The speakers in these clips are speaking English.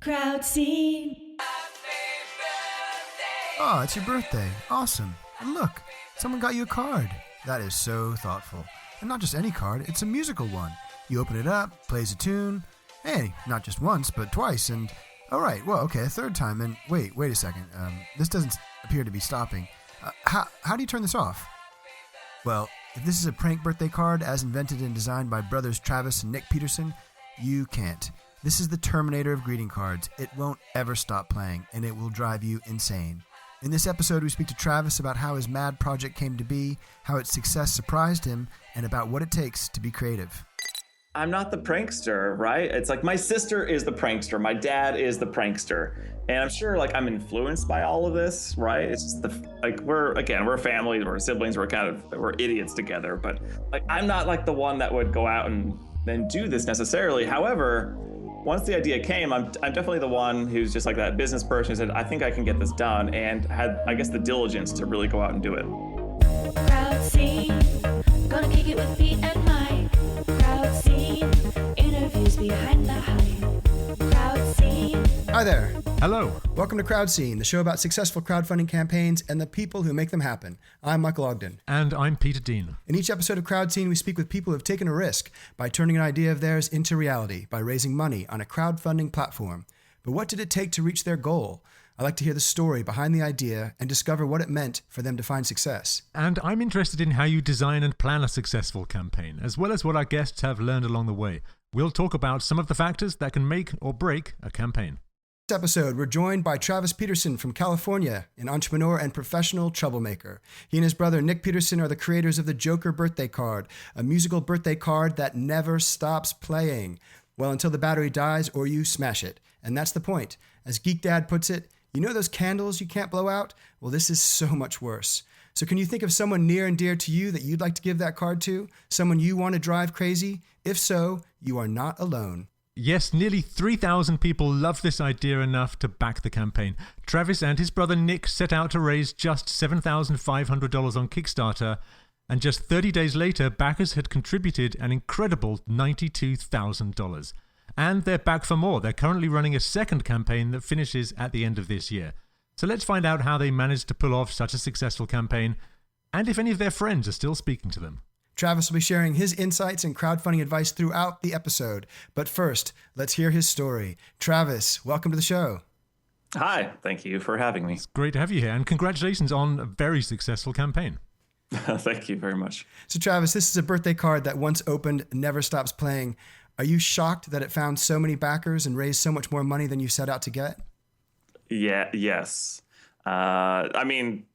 Crowd scene. Oh, it's your birthday. Awesome. And look, someone got you a card. That is so thoughtful. And not just any card, it's a musical one. You open it up, plays a tune. Hey, not just once, but twice. And, all right, well, okay, a third time. And wait a second. This doesn't appear to be stopping. How do you turn this off? Well, if this is a prank birthday card as invented and designed by brothers Travis and Nick Peterson, you can't. This is the Terminator of greeting cards. It won't ever stop playing, and it will drive you insane. In this episode, we speak to Travis about how his mad project came to be, how its success surprised him, and about what it takes to be creative. I'm not the prankster, right? It's like my sister is the prankster, my dad is the prankster, and I'm sure like I'm influenced by all of this, right? It's just we're family, we're siblings, we're idiots together, but like I'm not like the one that would go out and then do this necessarily. However, once the idea came, I'm definitely the one who's just like that business person who said, I think I can get this done, and had, I guess, the diligence to really go out and do it. Crowd scene. Gonna kick it with Pete and Mike. Crowd scene. Interviews behind the hype. Crowd scene. Hi there. Hello. Welcome to Crowd Scene, the show about successful crowdfunding campaigns and the people who make them happen. I'm Michael Ogden. And I'm Peter Dean. In each episode of Crowd Scene, we speak with people who have taken a risk by turning an idea of theirs into reality by raising money on a crowdfunding platform. But what did it take to reach their goal? I like to hear the story behind the idea and discover what it meant for them to find success. And I'm interested in how you design and plan a successful campaign, as well as what our guests have learned along the way. We'll talk about some of the factors that can make or break a campaign. This episode, we're joined by Travis Peterson from California, an entrepreneur and professional troublemaker. He and his brother Nick Peterson are the creators of the Joker birthday card, a musical birthday card that never stops playing. Well, until the battery dies or you smash it. And that's the point. As Geek Dad puts it, you know those candles you can't blow out? Well, this is so much worse. So can you think of someone near and dear to you that you'd like to give that card to? Someone you want to drive crazy? If so, you are not alone. Yes, nearly 3,000 people loved this idea enough to back the campaign. Travis and his brother Nick set out to raise just $7,500 on Kickstarter, and just 30 days later, backers had contributed an incredible $92,000. And they're back for more. They're currently running a second campaign that finishes at the end of this year. So let's find out how they managed to pull off such a successful campaign, and if any of their friends are still speaking to them. Travis will be sharing his insights and crowdfunding advice throughout the episode. But first, let's hear his story. Travis, welcome to the show. Hi, thank you for having me. It's great to have you here, and congratulations on a very successful campaign. Thank you very much. So Travis, this is a birthday card that once opened never stops playing. Are you shocked that it found so many backers and raised so much more money than you set out to get? Yes. I mean,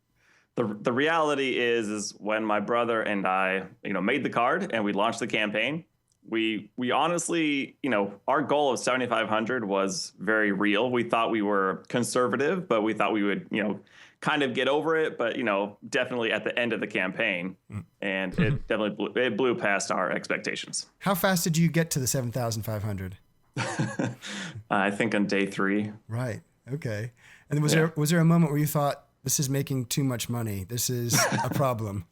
the reality is when my brother and I, made the card and we launched the campaign, we honestly, our goal of 7,500 was very real. We thought we were conservative, but we thought we would, kind of get over it, but definitely at the end of the campaign, and it definitely blew past our expectations. How fast did you get to the 7,500? I think on day 3. Right. Okay. And was there a moment where you thought, this is making too much money, this is a problem?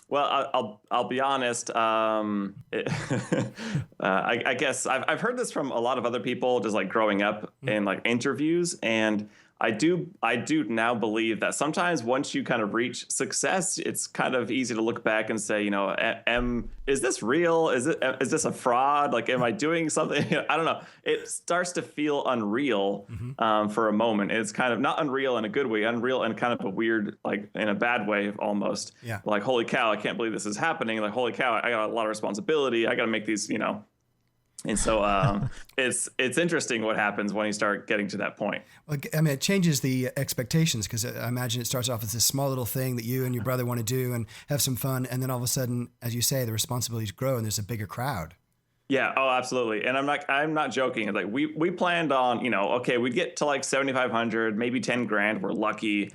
Well, I'll be honest. I guess I've heard this from a lot of other people, just like growing up in like interviews, and I do now believe that sometimes once you kind of reach success, it's kind of easy to look back and say, is this real? Is this a fraud? Like, am I doing something? I don't know. It starts to feel unreal for a moment. It's kind of not unreal in a good way, unreal in kind of a weird, like in a bad way almost. Yeah. Like, holy cow, I can't believe this is happening. Like, holy cow, I got a lot of responsibility. I got to make these, And so it's interesting what happens when you start getting to that point. Well, I mean, it changes the expectations, because I imagine it starts off as this small little thing that you and your brother want to do and have some fun. And then all of a sudden, as you say, the responsibilities grow and there's a bigger crowd. Yeah. Oh, absolutely. And I'm not joking. Like we planned on, okay, we'd get to like 7,500, maybe 10 grand. We're lucky,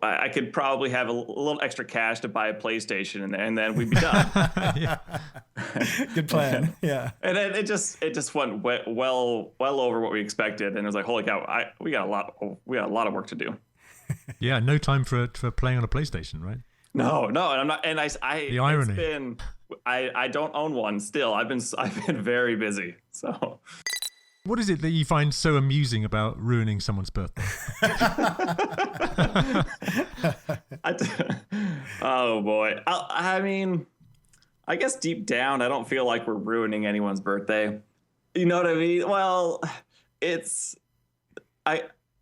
I could probably have a little extra cash to buy a PlayStation and then we'd be done. Good plan. Yeah. And then it just went well over what we expected. And it was like, holy cow, we got a lot of work to do. Yeah. No time for playing on a PlayStation, right? No, and I'm not. And The irony. I don't own one still. I've been very busy. So. What is it that you find so amusing about ruining someone's birthday? Oh boy. I mean, I guess deep down, I don't feel like we're ruining anyone's birthday. You know what I mean? Well,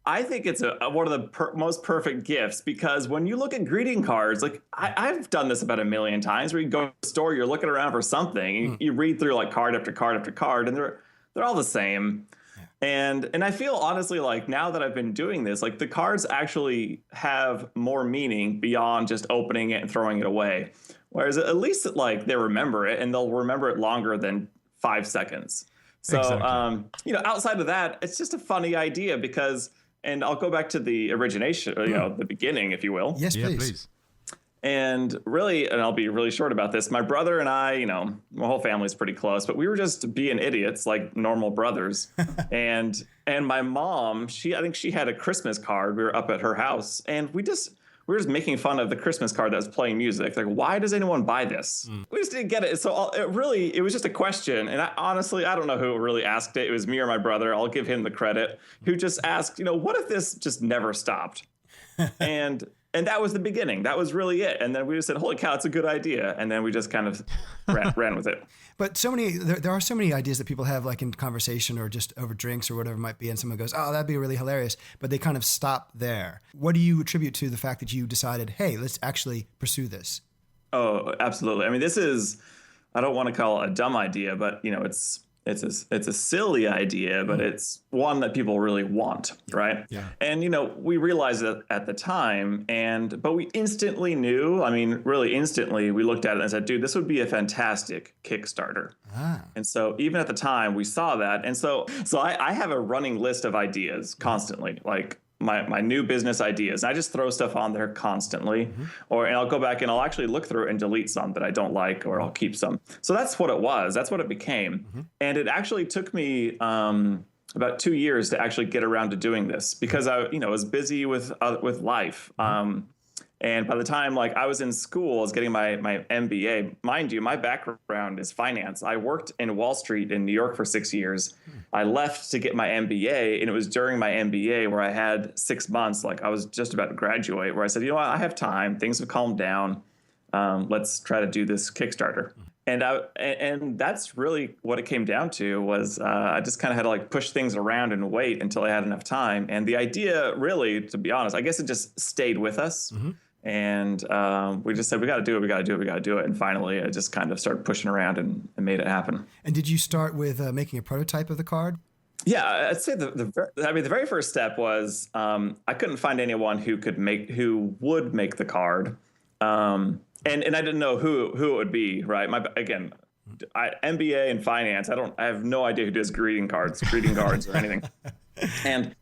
I think it's one of the most perfect gifts, because when you look at greeting cards, like I've done this about a million times, where you go to the store, you're looking around for something, you read through like card after card after card, and they're all the same. Yeah. And I feel honestly like now that I've been doing this, like the cards actually have more meaning beyond just opening it and throwing it away. Whereas at least like they remember it, and they'll remember it longer than 5 seconds. So, Exactly. Outside of that, it's just a funny idea because, and I'll go back to the origination, the beginning, if you will. Yes, Yeah, please. please. And really, and I'll be really short about this, my brother and I, my whole family's pretty close, but we were just being idiots like normal brothers. and my mom, I think she had a Christmas card. We were up at her house, and we were just making fun of the Christmas card that was playing music. Like, why does anyone buy this? We just didn't get it. So it was just a question. And I don't know who really asked it. It was me or my brother. I'll give him the credit, who just asked, what if this just never stopped? And that was the beginning. That was really it. And then we just said, holy cow, it's a good idea. And then we just kind of ran with it. But there are so many ideas that people have, like in conversation or just over drinks or whatever it might be, and someone goes, oh, that'd be really hilarious, but they kind of stop there. What do you attribute to the fact that you decided, hey, let's actually pursue this? Oh, absolutely. I mean, I don't want to call it a dumb idea, but it's a silly idea, but it's one that people really want, right? Yeah. And we realized it at the time, but we instantly knew. I mean, really instantly, we looked at it and said, "Dude, this would be a fantastic Kickstarter." And so even at the time, we saw that, and so I have a running list of ideas constantly, like my new business ideas. I just throw stuff on there constantly, and I'll go back and I'll actually look through it and delete some that I don't like, or I'll keep some. So that's what it was. That's what it became. And it actually took me about 2 years to actually get around to doing this, because I was busy with life. And by the time I was in school, I was getting my MBA. Mind you, my background is finance. I worked in Wall Street in New York for 6 years. I left to get my MBA, and it was during my MBA where I had 6 months, I was just about to graduate, where I said, I have time. Things have calmed down. Let's try to do this Kickstarter. And that's really what it came down to, was I just kind of had to push things around and wait until I had enough time. And the idea, really, to be honest, I guess it just stayed with us. And we just said, we got to do it. And finally, I just kind of started pushing around and made it happen. And did you start with making a prototype of the card? Yeah, I'd say the very first step was I couldn't find anyone who would make the card. And I didn't know who it would be, right? MBA in finance. I have no idea who does greeting cards or anything. And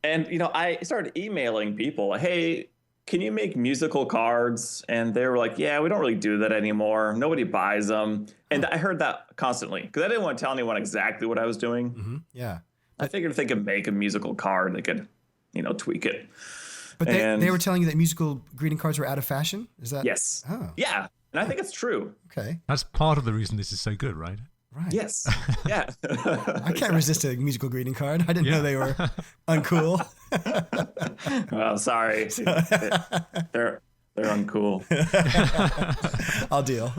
I started emailing people, hey, can you make musical cards? And they were like, yeah, we don't really do that anymore. Nobody buys them. And I heard that constantly, because I didn't want to tell anyone exactly what I was doing. Yeah. I figured if they could make a musical card, they could, tweak it. But they were telling you that musical greeting cards were out of fashion? Is that? Yes. Oh. Yeah. And I think it's true. Okay. That's part of the reason this is so good, right? Right. Yes. Yeah. I can't resist a musical greeting card. I didn't know they were uncool. Well, sorry. They're uncool. I'll deal.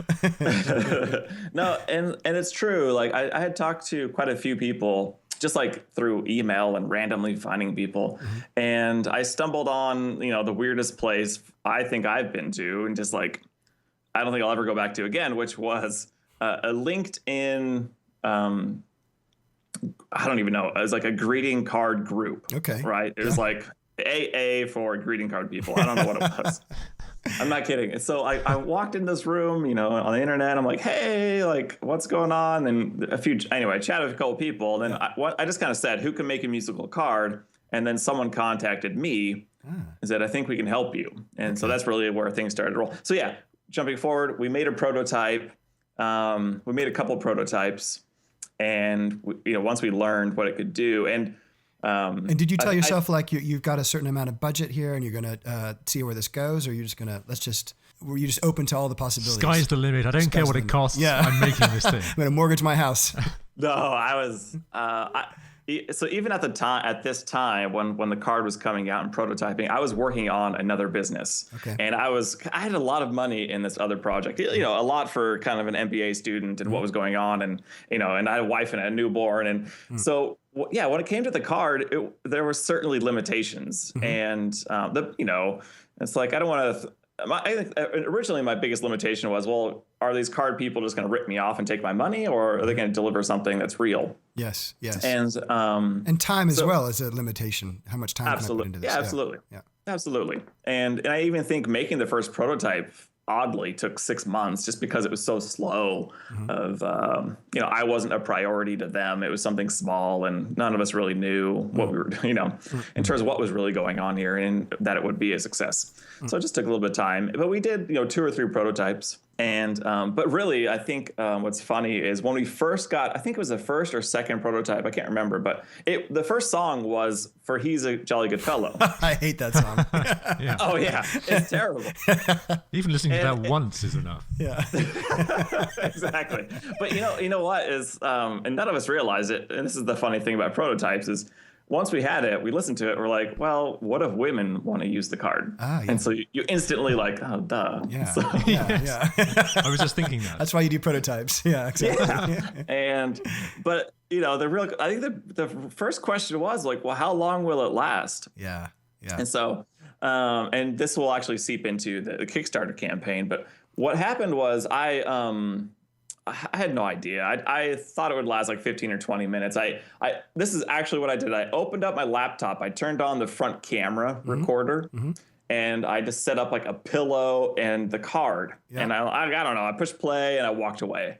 No, and it's true. I had talked to quite a few people, just through email and randomly finding people. And I stumbled on, the weirdest place I think I've been to, and just I don't think I'll ever go back to again, which was a LinkedIn, I don't even know. It was a greeting card group. Okay. Right. It was AA for greeting card people. I don't know what it was. I'm not kidding. So I walked in this room, on the internet. I'm like, hey, what's going on? And I chatted with a couple people. And then I just kind of said, who can make a musical card? And then someone contacted me and said, I think we can help you. And so that's really where things started to roll. So yeah, jumping forward, we made a prototype. We made a couple prototypes, and once we learned what it could do, and did you tell yourself you've got a certain amount of budget here, and you're gonna see where this goes, or you're just gonna let's just were you just open to all the possibilities? Sky's the limit. I don't care what it costs. Yeah. I'm making this thing. I'm going to mortgage my house. No, I was. So even at this time, when the card was coming out and prototyping, I was working on another business. Okay. And I had a lot of money in this other project. You know, a lot for kind of an MBA student and what was going on, and and I had a wife and a newborn, and so yeah, when it came to the card, there were certainly limitations, and it's like I don't want to. I think originally my biggest limitation was, well, are these card people just going to rip me off and take my money, or are they going to deliver something that's real? Yes. And time as well is a limitation. How much time can I put into this? Yeah, absolutely. Yeah. Absolutely. And I even think making the first prototype oddly took 6 months just because it was so slow. I wasn't a priority to them. It was something small, and none of us really knew what we were, in terms of what was really going on here, and that it would be a success. So it just took a little bit of time, but we did, 2 or 3 prototypes. And, but really, I think what's funny is when we first got, I think it was the first or second prototype, I can't remember, but the first song was for He's a Jolly Good Fellow. I hate that song. Yeah. Oh yeah, it's terrible. Even listening to that once is enough. Yeah. Exactly. But you know what is, and none of us realize it, and this is the funny thing about prototypes is, once we had it, we listened to it, we're like, well, what if women want to use the card? Yeah. And so you instantly like, oh, duh. Yeah. So, Yeah. I was just thinking that. That's why you do prototypes. Yeah, exactly. Yeah. But I think the first question was like, well, how long will it last? Yeah. And so, and this will actually seep into the Kickstarter campaign. But what happened was I had no idea. I thought it would last like 15 or 20 minutes. This is actually what I did. I opened up my laptop. I turned on the front camera recorder, and I just set up like a pillow and the card. Yeah. And I don't know. I pushed play and I walked away.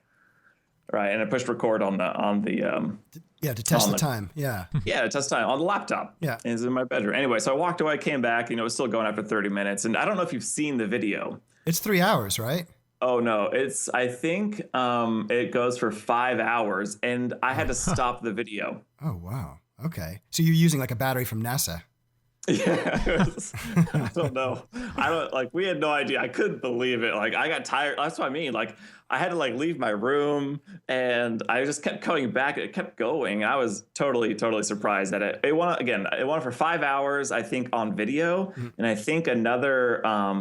Right, and I pushed record on the to test the time. Yeah. Yeah, to test time on the laptop. Yeah. It's in my bedroom. Anyway, so I walked away, came back. It was still going after 30 minutes, and I don't know if you've seen the video. It's 3 hours, right? Oh no, I think it goes for 5 hours, and I had to stop the video. Oh wow. Okay. So you're using like a battery from NASA. Yeah, I don't know. We had no idea. I couldn't believe it. Like I got tired. That's what I mean. Like I had to leave my room, and I just kept coming back. It kept going. I was totally surprised that it went for 5 hours, I think, on video, and I think another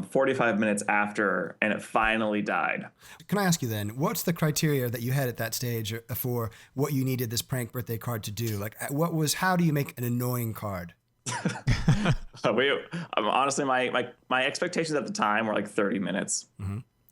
45 minutes after, and it finally died. Can I ask you then, what's the criteria that you had at that stage for what you needed this prank birthday card to do? Like how do you make an annoying card? Honestly, my expectations at the time were 30 minutes.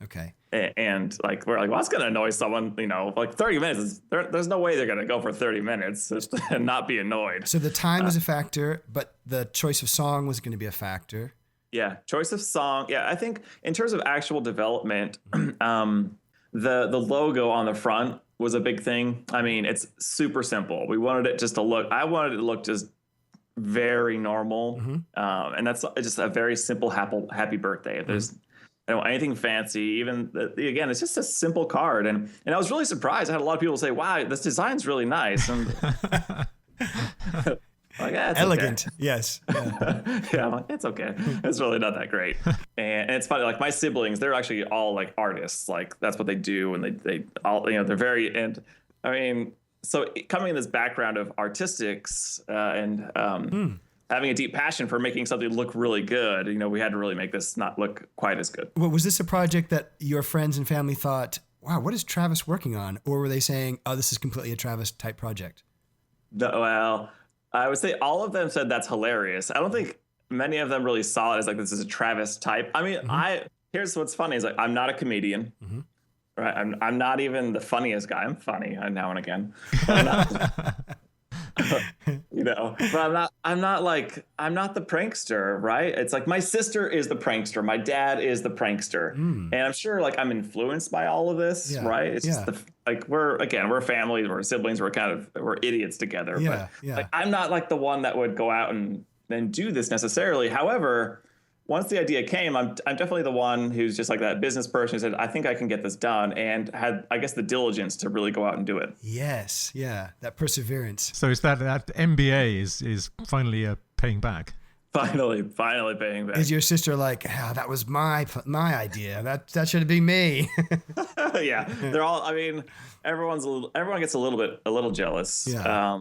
Okay. And we're like, well, that's going to annoy someone, 30 minutes. There's no way they're going to go for 30 minutes and not be annoyed. So the time is a factor, but the choice of song was going to be a factor. Yeah. Choice of song. Yeah. I think in terms of actual development, the logo on the front was a big thing. I mean, it's super simple. I wanted it to look just very normal. And that's just a very simple happy birthday. I don't want anything fancy. Even again, it's just a simple card, and I was really surprised. I had a lot of people say, "Wow, this design's really nice." And elegant, okay. Yes. Yeah, I'm like, it's okay. It's really not that great. And it's funny. My siblings, they're actually all artists. That's what they do, and they all they're very. And I mean, so coming in this background of artistics and. Having a deep passion for making something look really good, we had to really make this not look quite as good. Well, was this a project that your friends and family thought, wow, what is Travis working on? Or were they saying, oh, this is completely a Travis type project? Well, I would say all of them said that's hilarious. I don't think many of them really saw it as this is a Travis type. I mean, here's what's funny is I'm not a comedian. Right? I'm not even the funniest guy. I'm funny now and again. But I'm not the prankster, right? It's my sister is the prankster, my dad is the prankster, and I'm sure I'm influenced by all of this, right? It's just we're family, we're siblings, we're idiots together. But I'm not the one that would go out and do this necessarily. However, once the idea came, I'm definitely the one who's just that business person who said, I think I can get this done, and had, I guess, the diligence to really go out and do it. Yes. Yeah. That perseverance. So is that MBA is finally paying back? Finally paying back. Is your sister like, that was my idea. That should be me. Yeah, they're all. I mean, everyone gets a little jealous. Yeah.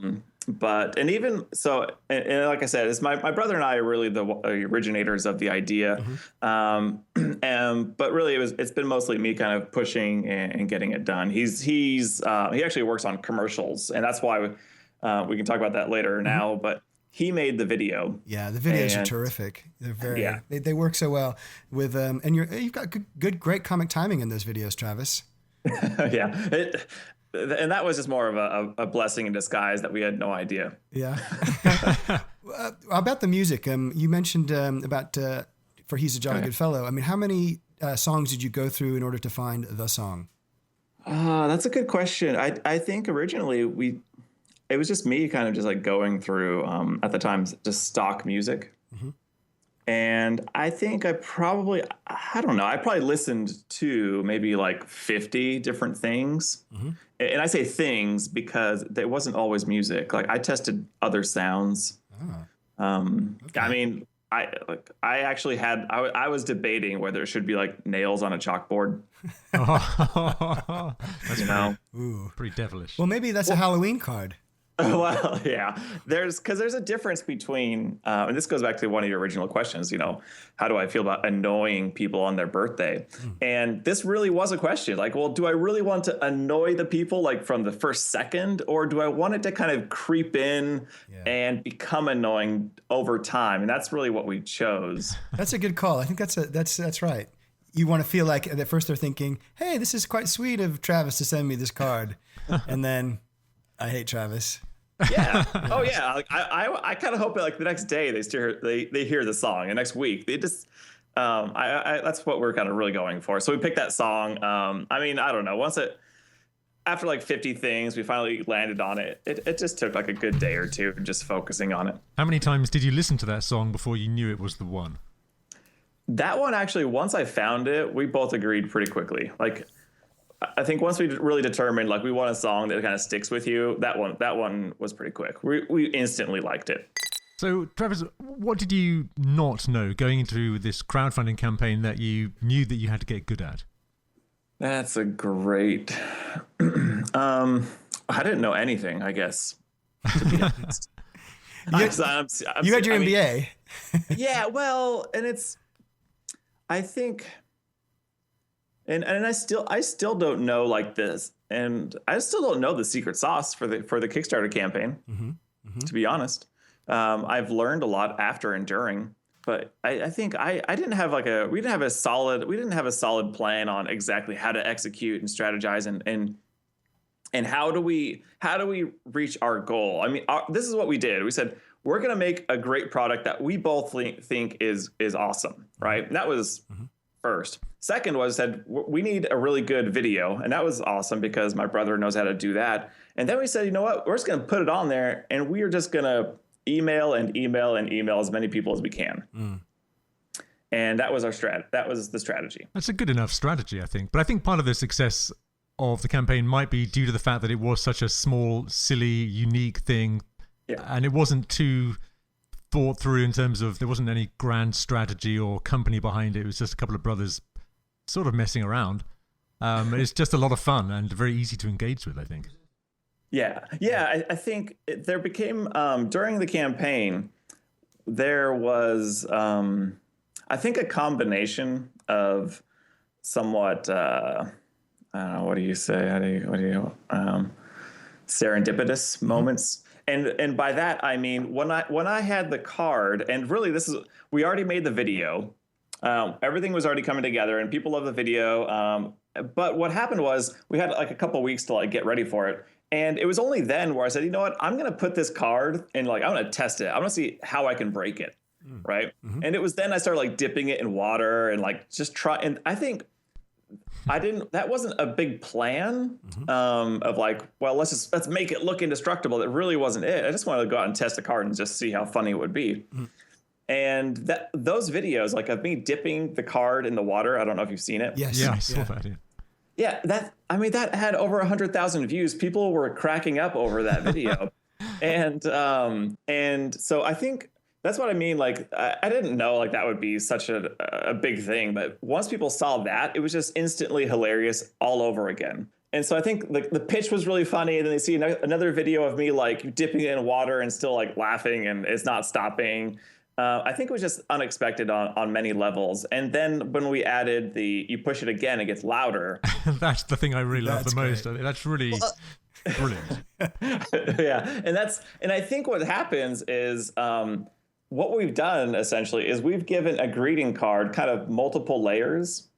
But even so, and like I said, it's my brother and I are really the originators of the idea. But really, it's been mostly me kind of pushing and getting it done. He actually works on commercials, and that's why we can talk about that later now. But he made the video. Yeah, the videos are terrific. They're very they work so well with and you've got great comic timing in those videos, Travis. Yeah. And that was just more of a blessing in disguise that we had no idea. Yeah. About the music, you mentioned about for He's a Jolly Good Fellow. I mean, how many songs did you go through in order to find the song? That's a good question. I think originally it was just me kind of just like going through at the time just stock music. And I think I probably listened to maybe like 50 different things. And I say things because there wasn't always music. Like I tested other sounds. Okay. I mean, I was debating whether it should be like nails on a chalkboard. That's pretty devilish. Well, maybe that's a Halloween card. Well, yeah, there's a difference between, and this goes back to one of your original questions, how do I feel about annoying people on their birthday? And this really was a question like, well, do I really want to annoy the people like from the first second, or do I want it to kind of creep in and become annoying over time? And that's really what we chose. That's a good call. I think that's right. You want to feel like at first they're thinking, hey, this is quite sweet of Travis to send me this card. And then I hate Travis. Yeah. Oh yeah. Like I kind of hope that like the next day they hear the song, and next week they just that's what we're kind of really going for. So we picked that song. I mean, I don't know. After like 50 things, we finally landed on it. It just took like a good day or two just focusing on it. How many times did you listen to that song before you knew it was the one? That one actually, once I found it, we both agreed pretty quickly. Like, I think once we really determined like we want a song that kind of sticks with you, that one was pretty quick. We instantly liked it. So, Travis, what did you not know going into this crowdfunding campaign that you knew that you had to get good at? That's a great. I didn't know anything, I guess. To be honest. You had your MBA. Yeah, well, and I think. And I still don't know like this, and I still don't know the secret sauce for the Kickstarter campaign. To be honest, I've learned a lot after and during, but I think I didn't have we didn't have a solid plan on exactly how to execute and strategize and how do we reach our goal. I mean, this is what we did. We said we're going to make a great product that we both think is awesome, right? And that was. First. Second was that we need a really good video. And that was awesome because my brother knows how to do that. And then we said, you know what, we're just going to put it on there and we are just going to email as many people as we can. And that was that was the strategy. That's a good enough strategy, I think. But I think part of the success of the campaign might be due to the fact that it was such a small, silly, unique thing. Yeah. And it wasn't too thought through in terms of there wasn't any grand strategy or company behind it. It was just a couple of brothers sort of messing around. It's just a lot of fun and very easy to engage with, I think. Yeah. I think there became during the campaign there was I think a combination of somewhat I don't know, what do you say? Serendipitous moments. And by that, I mean, when I had the card, and really we already made the video. Everything was already coming together and people love the video. But what happened was we had like a couple weeks to like get ready for it. And it was only then where I said, you know what, I'm going to put this card and like, I'm going to test it. I'm going to see how I can break it. Right. And it was then I started like dipping it in water and like just try. And I think that wasn't a big plan of like, well, let's make it look indestructible. That really wasn't it. I just wanted to go out and test the card and just see how funny it would be. And those videos, like of me dipping the card in the water, I don't know if you've seen it. Yes. Yeah, I saw that. Yeah. Yeah, that had over 100,000 views. People were cracking up over that video. And so I think That's what I mean. Like, I didn't know like that would be such a big thing, but once people saw that, it was just instantly hilarious all over again. And so I think the pitch was really funny. And then they see another video of me like dipping it in water and still like laughing and it's not stopping. I think it was just unexpected on many levels. And then when we added you push it again, it gets louder. That's the thing I really love the most. great. That's really brilliant. Yeah. And I think what happens is what we've done essentially is we've given a greeting card kind of multiple layers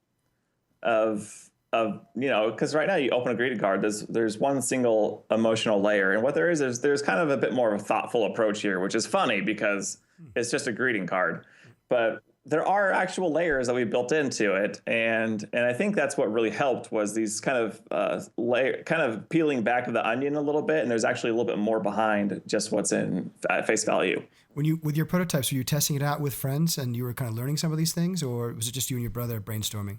of because right now you open a greeting card, there's one single emotional layer. And what there is there's kind of a bit more of a thoughtful approach here, which is funny because it's just a greeting card. But there are actual layers that we built into it. And I think that's what really helped was these kind of peeling back of the onion a little bit. And there's actually a little bit more behind just what's in at face value. With your prototypes, were you testing it out with friends and you were kind of learning some of these things, or was it just you and your brother brainstorming?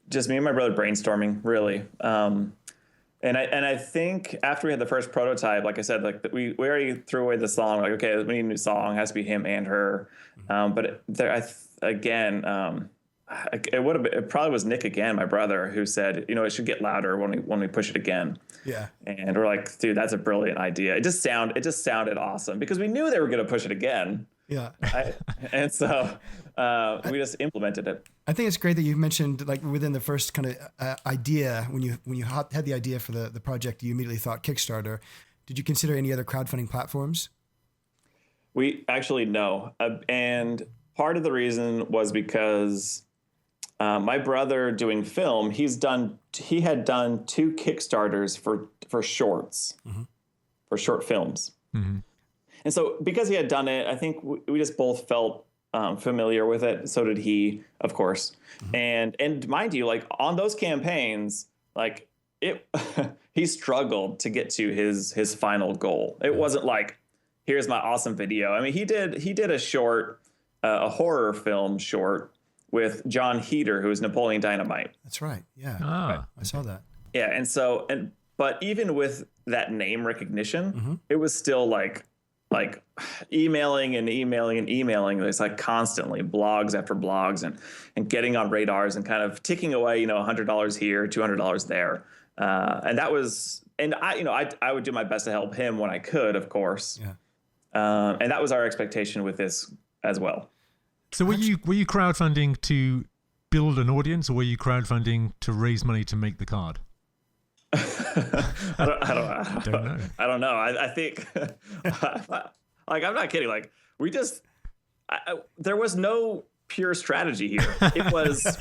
Just me and my brother brainstorming, really. And I think after we had the first prototype, like I said, like we already threw away the song. Like, okay, we need a new song. It has to be him and her. But it probably was Nick again, my brother, who said, it should get louder when we push it again. Yeah. And we're like, dude, that's a brilliant idea. It just sounded awesome because we knew they were going to push it again. Yeah. And so we just implemented it. I think it's great that you mentioned like within the first kind of idea, when you had the idea for the project, you immediately thought Kickstarter. Did you consider any other crowdfunding platforms? We actually no. And part of the reason was because my brother doing film, he had done 2 Kickstarters for shorts, for short films. Mm-hmm. And so because he had done it, I think we just both felt familiar with it. So did he, of course. Mm-hmm. And mind you, like on those campaigns, like he struggled to get to his final goal. It wasn't like, here's my awesome video. I mean, he did a short, a horror film short with John Heater, who is Napoleon Dynamite. That's right. Yeah. Ah. I saw that. Yeah. But even with that name recognition, it was still like emailing. It's like constantly blogs after blogs and getting on radars and kind of ticking away, $100 here, $200 there. And that was, and I would do my best to help him when I could, of course. Yeah. And that was our expectation with this as well. So were you crowdfunding to build an audience, or were you crowdfunding to raise money to make the card? I don't know. I think, like, I'm not kidding. Like, we just, there was no pure strategy here. It was.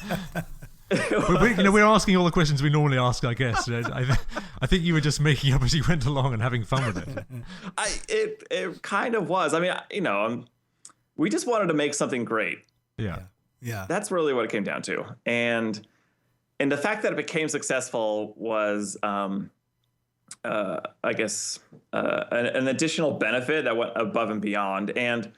We're asking all the questions we normally ask, I guess. I think you were just making up as you went along and having fun with it. It kind of was. I mean, we just wanted to make something great. Yeah. That's really what it came down to. And the fact that it became successful was, I guess, an additional benefit that went above and beyond. And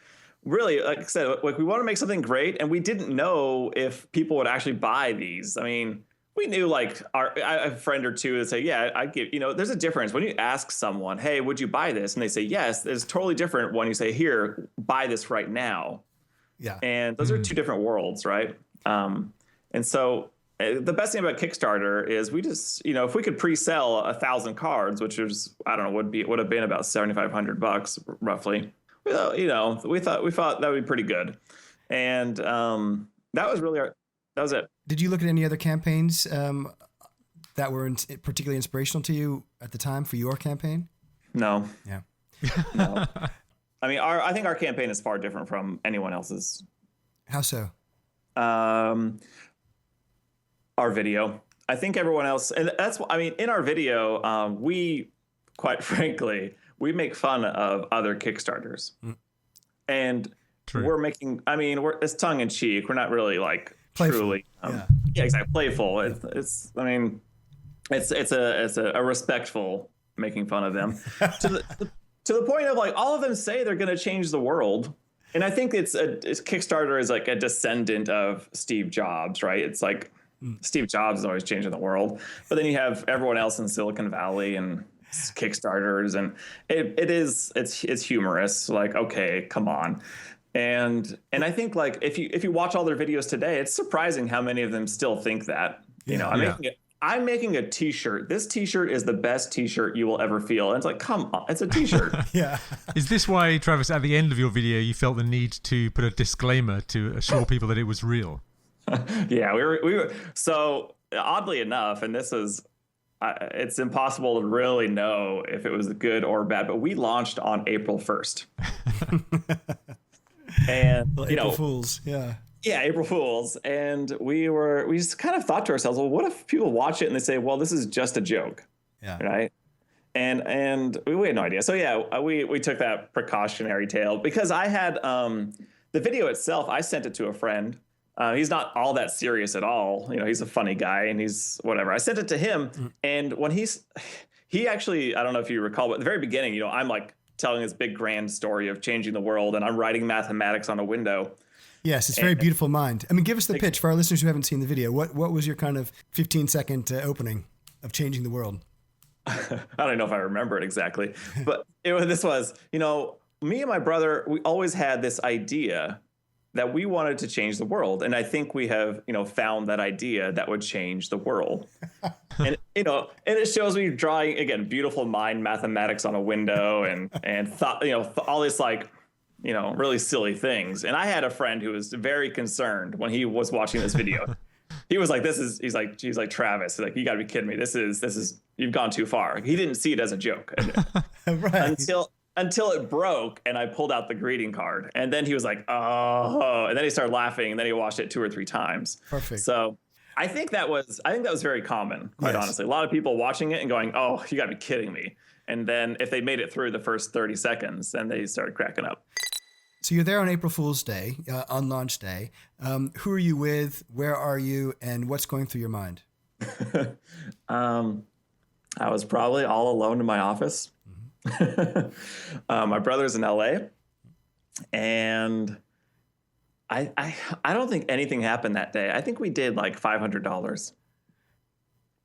really, like I said, like we want to make something great, and we didn't know if people would actually buy these. I mean, we knew like a friend or two that say, yeah, I give, there's a difference when you ask someone, hey, would you buy this? And they say yes. It's totally different when you say, here, buy this right now. Yeah. And those are two different worlds, right? And so the best thing about Kickstarter is we just, if we could pre-sell 1,000 cards, which is, I don't know, would have been about $7,500 roughly. We thought that would be pretty good. And that was really that was it. Did you look at any other campaigns that were particularly inspirational to you at the time for your campaign? No. Yeah. No. I mean, I think our campaign is far different from anyone else's. How so? Our video. I think everyone else, and in our video, we, quite frankly, we make fun of other Kickstarters. And True. It's tongue in cheek. We're not really like playful. Truly. Yeah, exactly. Playful. It's a respectful making fun of them to the point of like all of them say they're going to change the world. And I think Kickstarter is like a descendant of Steve Jobs, right? It's like Steve Jobs is always changing the world, but then you have everyone else in Silicon Valley and Kickstarters, and it's humorous. Like, okay, come on. And I think like if you watch all their videos today, it's surprising how many of them still think that. You know, I'm making a t-shirt. This t-shirt is the best t-shirt you will ever feel. And it's like, come on, it's a t-shirt. Yeah. Is this why, Travis, at the end of your video, you felt the need to put a disclaimer to assure people that it was real? Yeah, we were. So oddly enough, and this is, it's impossible to really know if it was good or bad, but we launched on April 1st. And, Well, April Fools. Yeah. Yeah, April Fools. And we just kind of thought to ourselves, well, what if people watch it and they say, well, this is just a joke? Yeah. Right. And we had no idea. So, yeah, we took that precautionary tale because I had the video itself. I sent it to a friend. He's not all that serious at all. You know, he's a funny guy and he's whatever. I sent it to him. And when he actually, I don't know if you recall, but at the very beginning, you know, I'm like telling this big grand story of changing the world and I'm writing mathematics on a window. Yes, it's very beautiful mind. I mean, give us the pitch for our listeners who haven't seen the video. What was your kind of 15-second opening of changing the world? I don't know if I remember it exactly, but this was, you know, me and my brother, we always had this idea that we wanted to change the world. And I think we have, you know, found that idea that would change the world. And, you know, and it shows me drawing, again, beautiful mind mathematics on a window and thought, you know, all this like, you know, really silly things. And I had a friend who was very concerned when he was watching this video. He was like, he's like, Travis, he's like, you gotta be kidding me. This is, you've gone too far. He didn't see it as a joke. Right. Until it broke and I pulled out the greeting card. And then he was like, oh, and then he started laughing and then he watched it 2 or 3 times. Perfect. So I think that was very common, quite honestly. A lot of people watching it and going, oh, you gotta be kidding me. And then if they made it through the first 30 seconds, then they started cracking up. So you're there on April Fool's Day, on launch day. Who are you with? Where are you? And what's going through your mind? I was probably all alone in my office. My brother's in LA, and I don't think anything happened that day. I think we did like $500.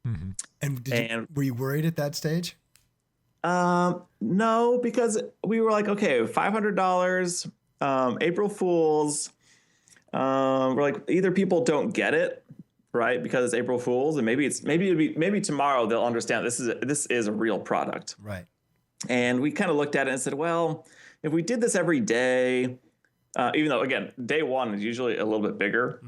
Mm-hmm. And were you worried at that stage? No, because we were like, okay, $500, April Fools. We're like, either people don't get it, right, because it's April Fools, and maybe tomorrow they'll understand this is a real product, right? And we kind of looked at it and said, well, if we did this every day, even though again, day one is usually a little bit bigger,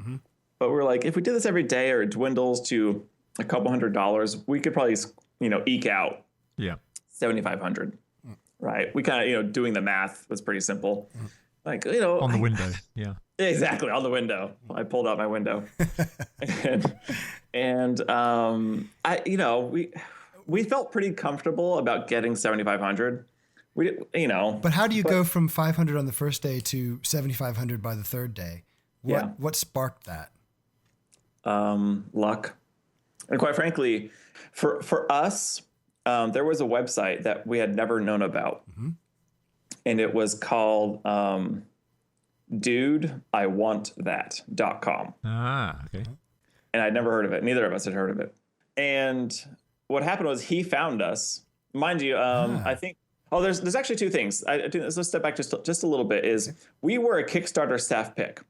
but we're like, if we did this every day or it dwindles to a couple $100s, we could probably, you know, eke out, $7,500, right? We kind of, you know, doing the math was pretty simple. Like, you know, on the window. Yeah, exactly. On the window. I pulled out my window and I, you know, we felt pretty comfortable about getting 7,500. We, you know, but how do you go from 500 on the first day to 7,500 by the third day? What sparked that? Luck. And quite frankly, for us, there was a website that we had never known about. And it was called DudeIWantThat.com. Ah, okay. And I'd never heard of it. Neither of us had heard of it. And what happened was he found us. Mind you, I think, there's actually 2 things. Let's step back just a little bit. Is we were a Kickstarter staff pick,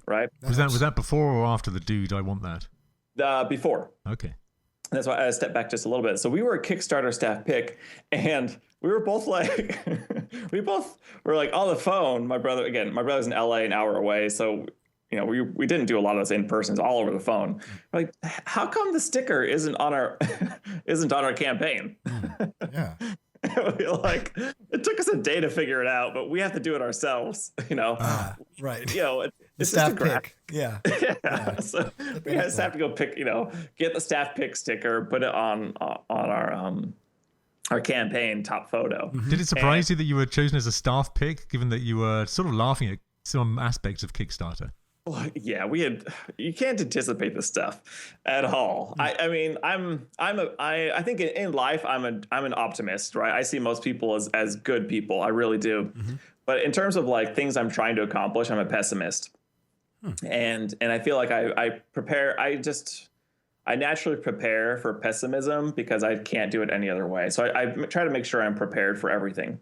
right? Was that before or after the Dude I Want That? Before. Okay. That's why I stepped back just a little bit. So we were a Kickstarter staff pick, and we were both like, we both were like on the phone. My brother's in LA, an hour away. So, you know, we didn't do a lot of this in person. It's all over the phone. We're like, how come the sticker isn't on our campaign? Yeah. We're like, it took us a day to figure it out, but we have to do it ourselves. You know, right. You know, the staff pick. Yeah. Yeah. So we just have to go pick, you know, get the staff pick sticker, put it on our campaign top photo. Did it surprise you that you were chosen as a staff pick, given that you were sort of laughing at some aspects of Kickstarter? Well, yeah, you can't anticipate this stuff at all. I mean, I think in life, I'm an optimist, right? I see most people as good people. I really do. But in terms of like things I'm trying to accomplish, I'm a pessimist. And I feel like I naturally prepare for pessimism because I can't do it any other way. So I try to make sure I'm prepared for everything.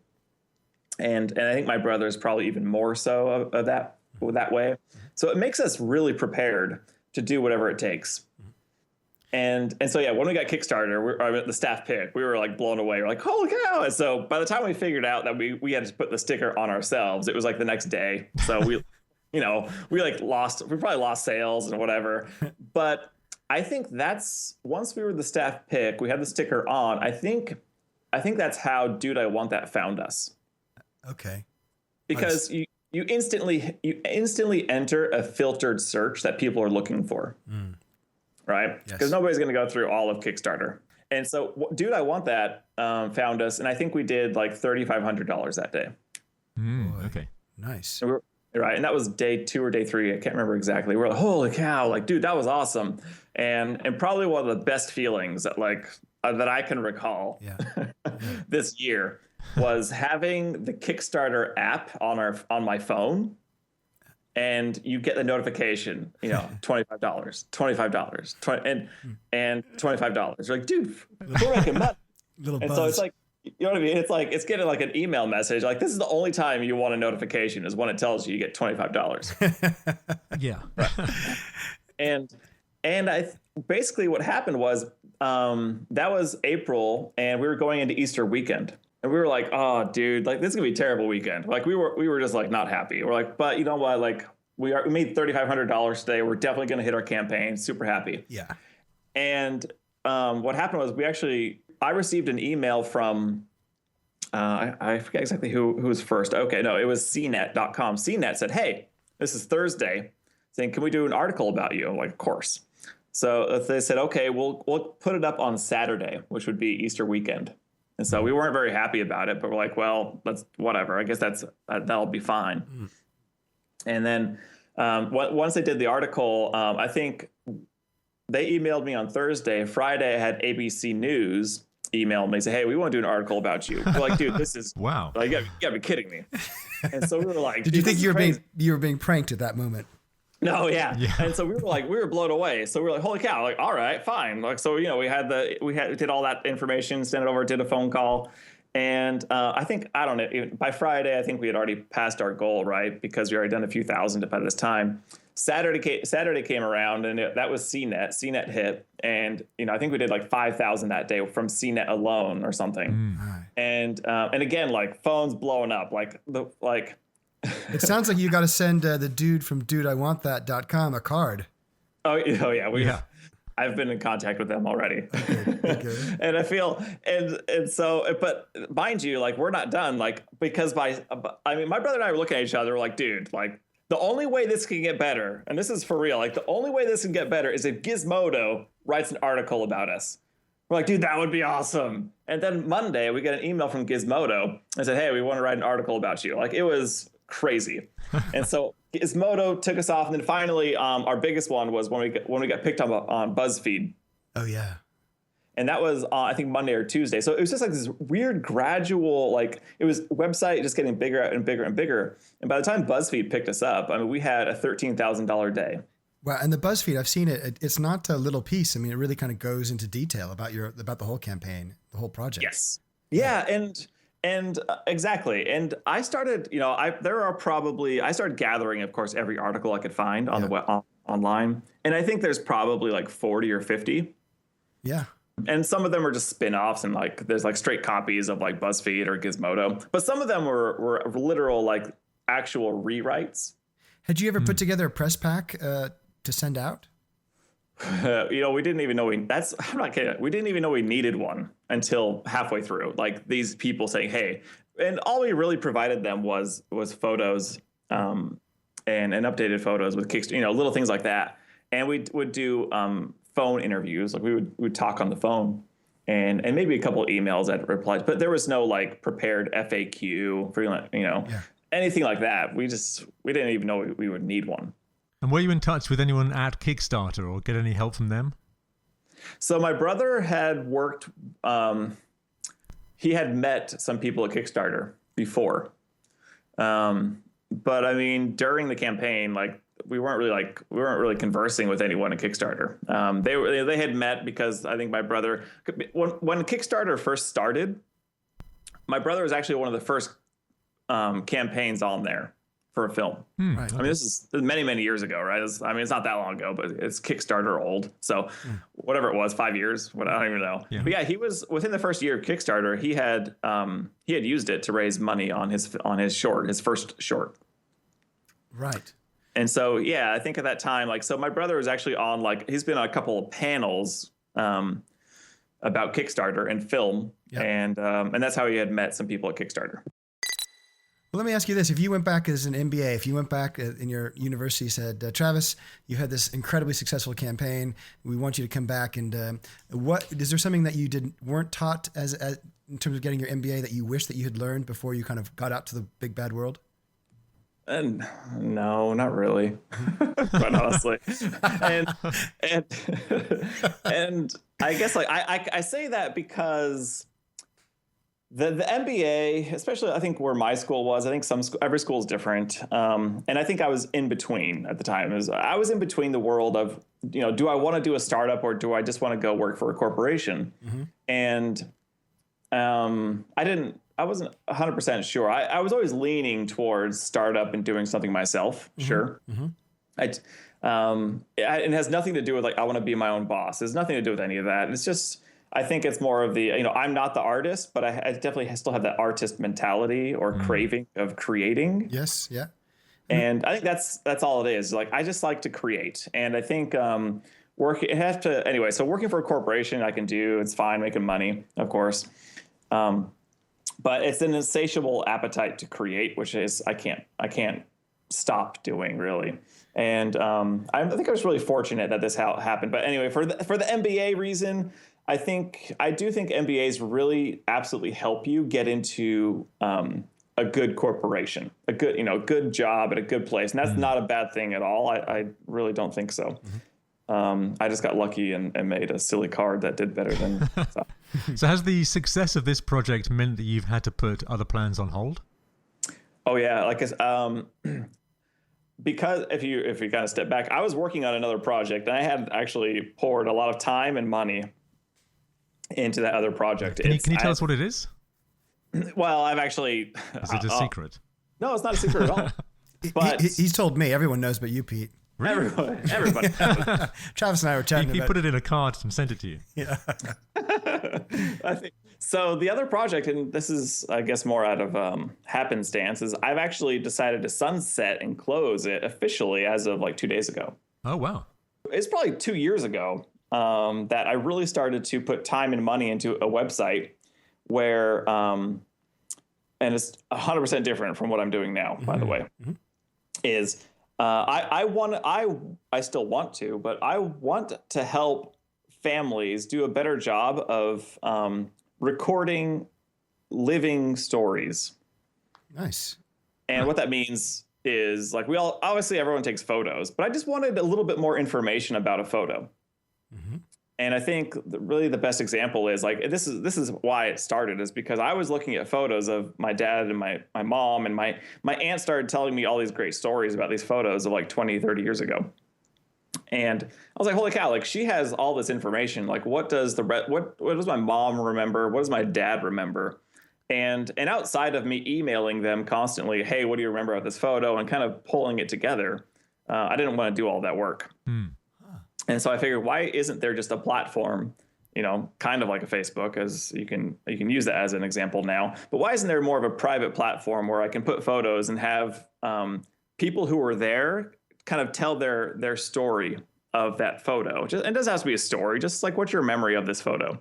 and I think my brother is probably even more so of that way. So it makes us really prepared to do whatever it takes. And so, yeah, when we got Kickstarter, the staff pick, we were like blown away. We're like, holy cow. And so by the time we figured out that we had to put the sticker on ourselves, it was like the next day. So we, we probably lost sales and whatever. But I think once we were the staff pick, we had the sticker on. I think that's how Dude, I Want That found us. Okay. Because you instantly enter a filtered search that people are looking for. Right? Because nobody's going to go through all of Kickstarter. And so, Dude, I Want That found us. And I think we did like $3,500 that day. Okay. Nice. Right. And that was day 2 or day 3. I can't remember exactly. We're like, holy cow. Like, dude, that was awesome. And probably one of the best feelings that that I can recall this year was having the Kickstarter app on my phone. And you get the notification, $25, and $25. You're like, dude, we're making money. Little and buzz. so it's like, you know what I mean? It's like, it's getting like an email message. Like, this is the only time you want a notification is when it tells you get $25. Yeah. And basically what happened was, that was April and we were going into Easter weekend. And we were like, oh, dude, like, this is gonna be a terrible weekend. Like, we were just like not happy. We're like, but you know what? Like, we made $3,500 today. We're definitely gonna hit our campaign. Super happy. Yeah. And what happened was I received an email from I forget exactly who was first. Okay, no, it was cnet.com. CNET said, hey, this is Thursday, saying, can we do an article about you? I'm like, of course. So they said, okay, we'll put it up on Saturday, which would be Easter weekend. And so we weren't very happy about it, but we're like, well, that's whatever. I guess that'll be fine. And then once they did the article, I think they emailed me on Thursday. Friday, I had ABC News email me, say, hey, we want to do an article about you. We're like, dude, this is wow. Like, you gotta be kidding me. And so we were like, did you think you were being pranked at that moment? No, yeah. And so we were blown away. So we were like, holy cow, like, all right, fine. Like, so, we did all that information, sent it over, did a phone call. And I think, I don't know, by Friday, I think we had already passed our goal, right? Because we already done a few thousand by this time. Saturday came around and that was CNET. CNET hit. And, I think we did like 5,000 that day from CNET alone or something. And again, like, phones blowing up, It sounds like you got to send the dude from dudeIWantThat.com a card. Oh yeah. I've been in contact with them already. Okay. And I feel, and so, but mind you, like, we're not done, like, because my brother and I were looking at each other, we're like, dude, like, the only way this can get better, and this is for real, like, the only way this can get better is if Gizmodo writes an article about us. We're like, dude, that would be awesome. And then Monday, we get an email from Gizmodo and said, hey, we want to write an article about you. Like, it was crazy. And so Gizmodo took us off. And then finally, our biggest one was when we got picked up on BuzzFeed. Oh, yeah. And that was, I think, Monday or Tuesday. So it was just like this weird gradual, like, it was website just getting bigger and bigger and bigger. And by the time BuzzFeed picked us up, I mean, we had a $13,000 day. Wow. And the BuzzFeed, I've seen it. It's not a little piece. I mean, it really kind of goes into detail about the whole campaign, the whole project. Yes. Yeah. And exactly. And I started, I started gathering, of course, every article I could find on the web, online. And I think there's probably like 40 or 50. Yeah. And some of them are just spin-offs and like there's like straight copies of like BuzzFeed or Gizmodo. But some of them were literal, like, actual rewrites. Had you ever put together a press pack to send out? We didn't even know I'm not kidding. We didn't even know we needed one until halfway through. Like, these people saying, hey, and all we really provided them was photos and updated photos with Kickstarter, little things like that. And we would do phone interviews. Like, we would talk on the phone and maybe a couple of emails that replied, but there was no like prepared FAQ for, anything like that. We didn't even know we would need one. And were you in touch with anyone at Kickstarter or get any help from them? So my brother had worked, he had met some people at Kickstarter before. But I mean, during the campaign, like, we weren't really conversing with anyone at Kickstarter. They had met because I think my brother, when Kickstarter first started, my brother was actually one of the first campaigns on there for a film. Right. I mean, this is many, many years ago, right? It's not that long ago, but it's Kickstarter old. So whatever it was, 5 years, I don't even know. Yeah. But yeah, he was within the first year of Kickstarter. He had used it to raise money on his first short. Right. And so, yeah, I think at that time, like, so my brother was actually on, like, he's been on a couple of panels about Kickstarter and film. Yep. And that's how he had met some people at Kickstarter. Well, let me ask you this. If you went back as an MBA, if you went back in your university, said, Travis, you had this incredibly successful campaign. We want you to come back. And is there something that you weren't taught as in terms of getting your MBA that you wish that you had learned before you kind of got out to the big bad world? And no, not really, quite honestly. And I guess, like, I say that because the MBA, especially I think where my school was, I think every school is different. And I think I was in between at the time. I was in between the world of, do I want to do a startup or do I just want to go work for a corporation? Mm-hmm. And I wasn't 100% sure. I was always leaning towards startup and doing something myself. Mm-hmm. Sure. Mm-hmm. It has nothing to do with, like, I want to be my own boss. There's nothing to do with any of that. It's just, I think it's more of the, I'm not the artist, but I definitely still have that artist mentality or craving of creating. Yes. Yeah. And I think that's all it is. Like, I just like to create. And I think so working for a corporation I can do, it's fine, making money, of course. But it's an insatiable appetite to create, which is I can't stop doing, really. And I think I was really fortunate that this happened. But anyway, for the MBA reason, I do think MBAs really absolutely help you get into a good corporation, a good job at a good place, and that's not a bad thing at all. I really don't think so. Mm-hmm. I just got lucky and made a silly card that did better than. So has the success of this project meant that you've had to put other plans on hold? Oh yeah, because if you kind of step back, I was working on another project and I had actually poured a lot of time and money into that other project. Can you tell us what it is? Well, I've actually. Is it a secret? No, it's not a secret at all. But he's told me. Everyone knows but you, Pete. Really? Everybody. Travis and I were chatting. He put it in a card and sent it to you. Yeah. I think so. The other project, and this is, I guess, more out of happenstance, is I've actually decided to sunset and close it officially as of like 2 days ago. Oh wow! It's probably 2 years ago that I really started to put time and money into a website where, and it's 100% different from what I'm doing now. By the way, is. I still want to, but I want to help families do a better job of recording living stories. Nice. And what that means is, like, obviously everyone takes photos, but I just wanted a little bit more information about a photo. Mm-hmm. And I think really the best example is, like, this is why it started, is because I was looking at photos of my dad and my mom, and my aunt started telling me all these great stories about these photos of like 20, 30 years ago. And I was like, holy cow, like, she has all this information. Like, what does my mom remember? What does my dad remember? And outside of me emailing them constantly, hey, what do you remember about this photo? And kind of pulling it together, I didn't want to do all that work. And so I figured, why isn't there just a platform, kind of like a Facebook, as you can use that as an example now, but why isn't there more of a private platform where I can put photos and have people who are there kind of tell their story of that photo? It doesn't have to be a story, just like, what's your memory of this photo?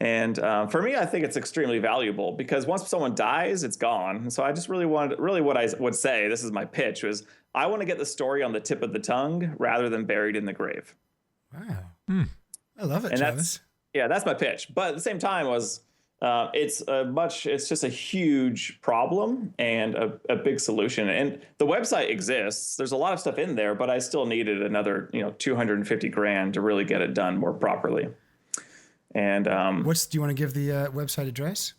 And for me, I think it's extremely valuable because once someone dies, it's gone. And so I just really what I would say, this is my pitch, was I want to get the story on the tip of the tongue rather than buried in the grave. Wow. I love it, and Travis. that's my pitch. But at the same time it's just a huge problem and a big solution. And the website exists. There's a lot of stuff in there, but I still needed another, $250,000 to really get it done more properly. And do you want to give the website address?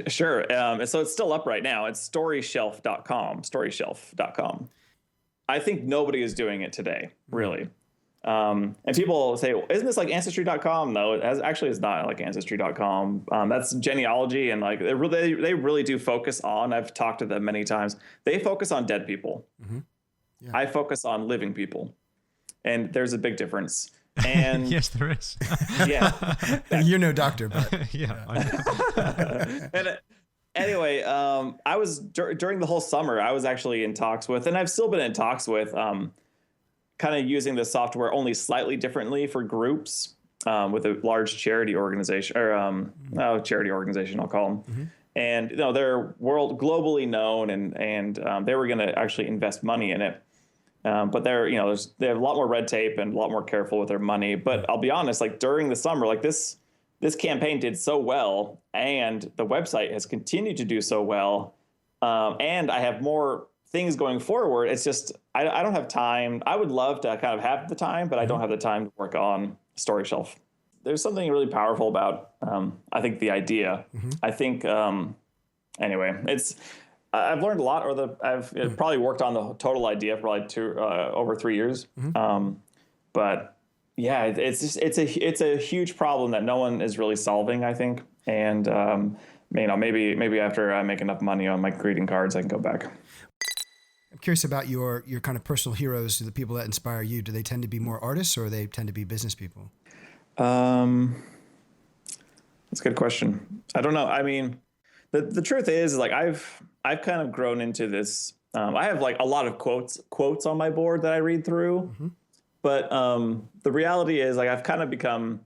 Sure. So it's still up right now. It's storyshelf.com. I think nobody is doing it today, really. And people say, well, isn't this like ancestry.com? No, it's not like ancestry.com. That's genealogy. And like, they really do focus on, I've talked to them many times. They focus on dead people. Mm-hmm. Yeah. I focus on living people. And there's a big difference. And yes, there is. Yeah. You're no doctor, but yeah. And anyway, I was during the whole summer, I was actually in talks with, and I've still been in talks with, kind of using the software only slightly differently for groups, with a large charity organization or charity organization, I'll call them. Mm-hmm. And they're globally known, and they were going to actually invest money in it. But they have a lot more red tape and a lot more careful with their money. But I'll be honest, like during the summer, like this campaign did so well, and the website has continued to do so well. And I have more things going forward. It's just, I don't have time. I would love to kind of have the time, but I don't have the time to work on Story Shelf. There's something really powerful about, I think, the idea. Mm-hmm. I think, anyway, I've learned a lot, I've probably worked on the total idea for like over 3 years. Mm-hmm. But yeah, it's a huge problem that no one is really solving, I think. And, maybe after I make enough money on my greeting cards, I can go back. I'm curious about your kind of personal heroes, the people that inspire you. Do they tend to be more artists, or they tend to be business people? That's a good question. I don't know. I mean, the truth is like I've kind of grown into this. I have like a lot of quotes on my board that I read through, mm-hmm. But the reality is like I've kind of become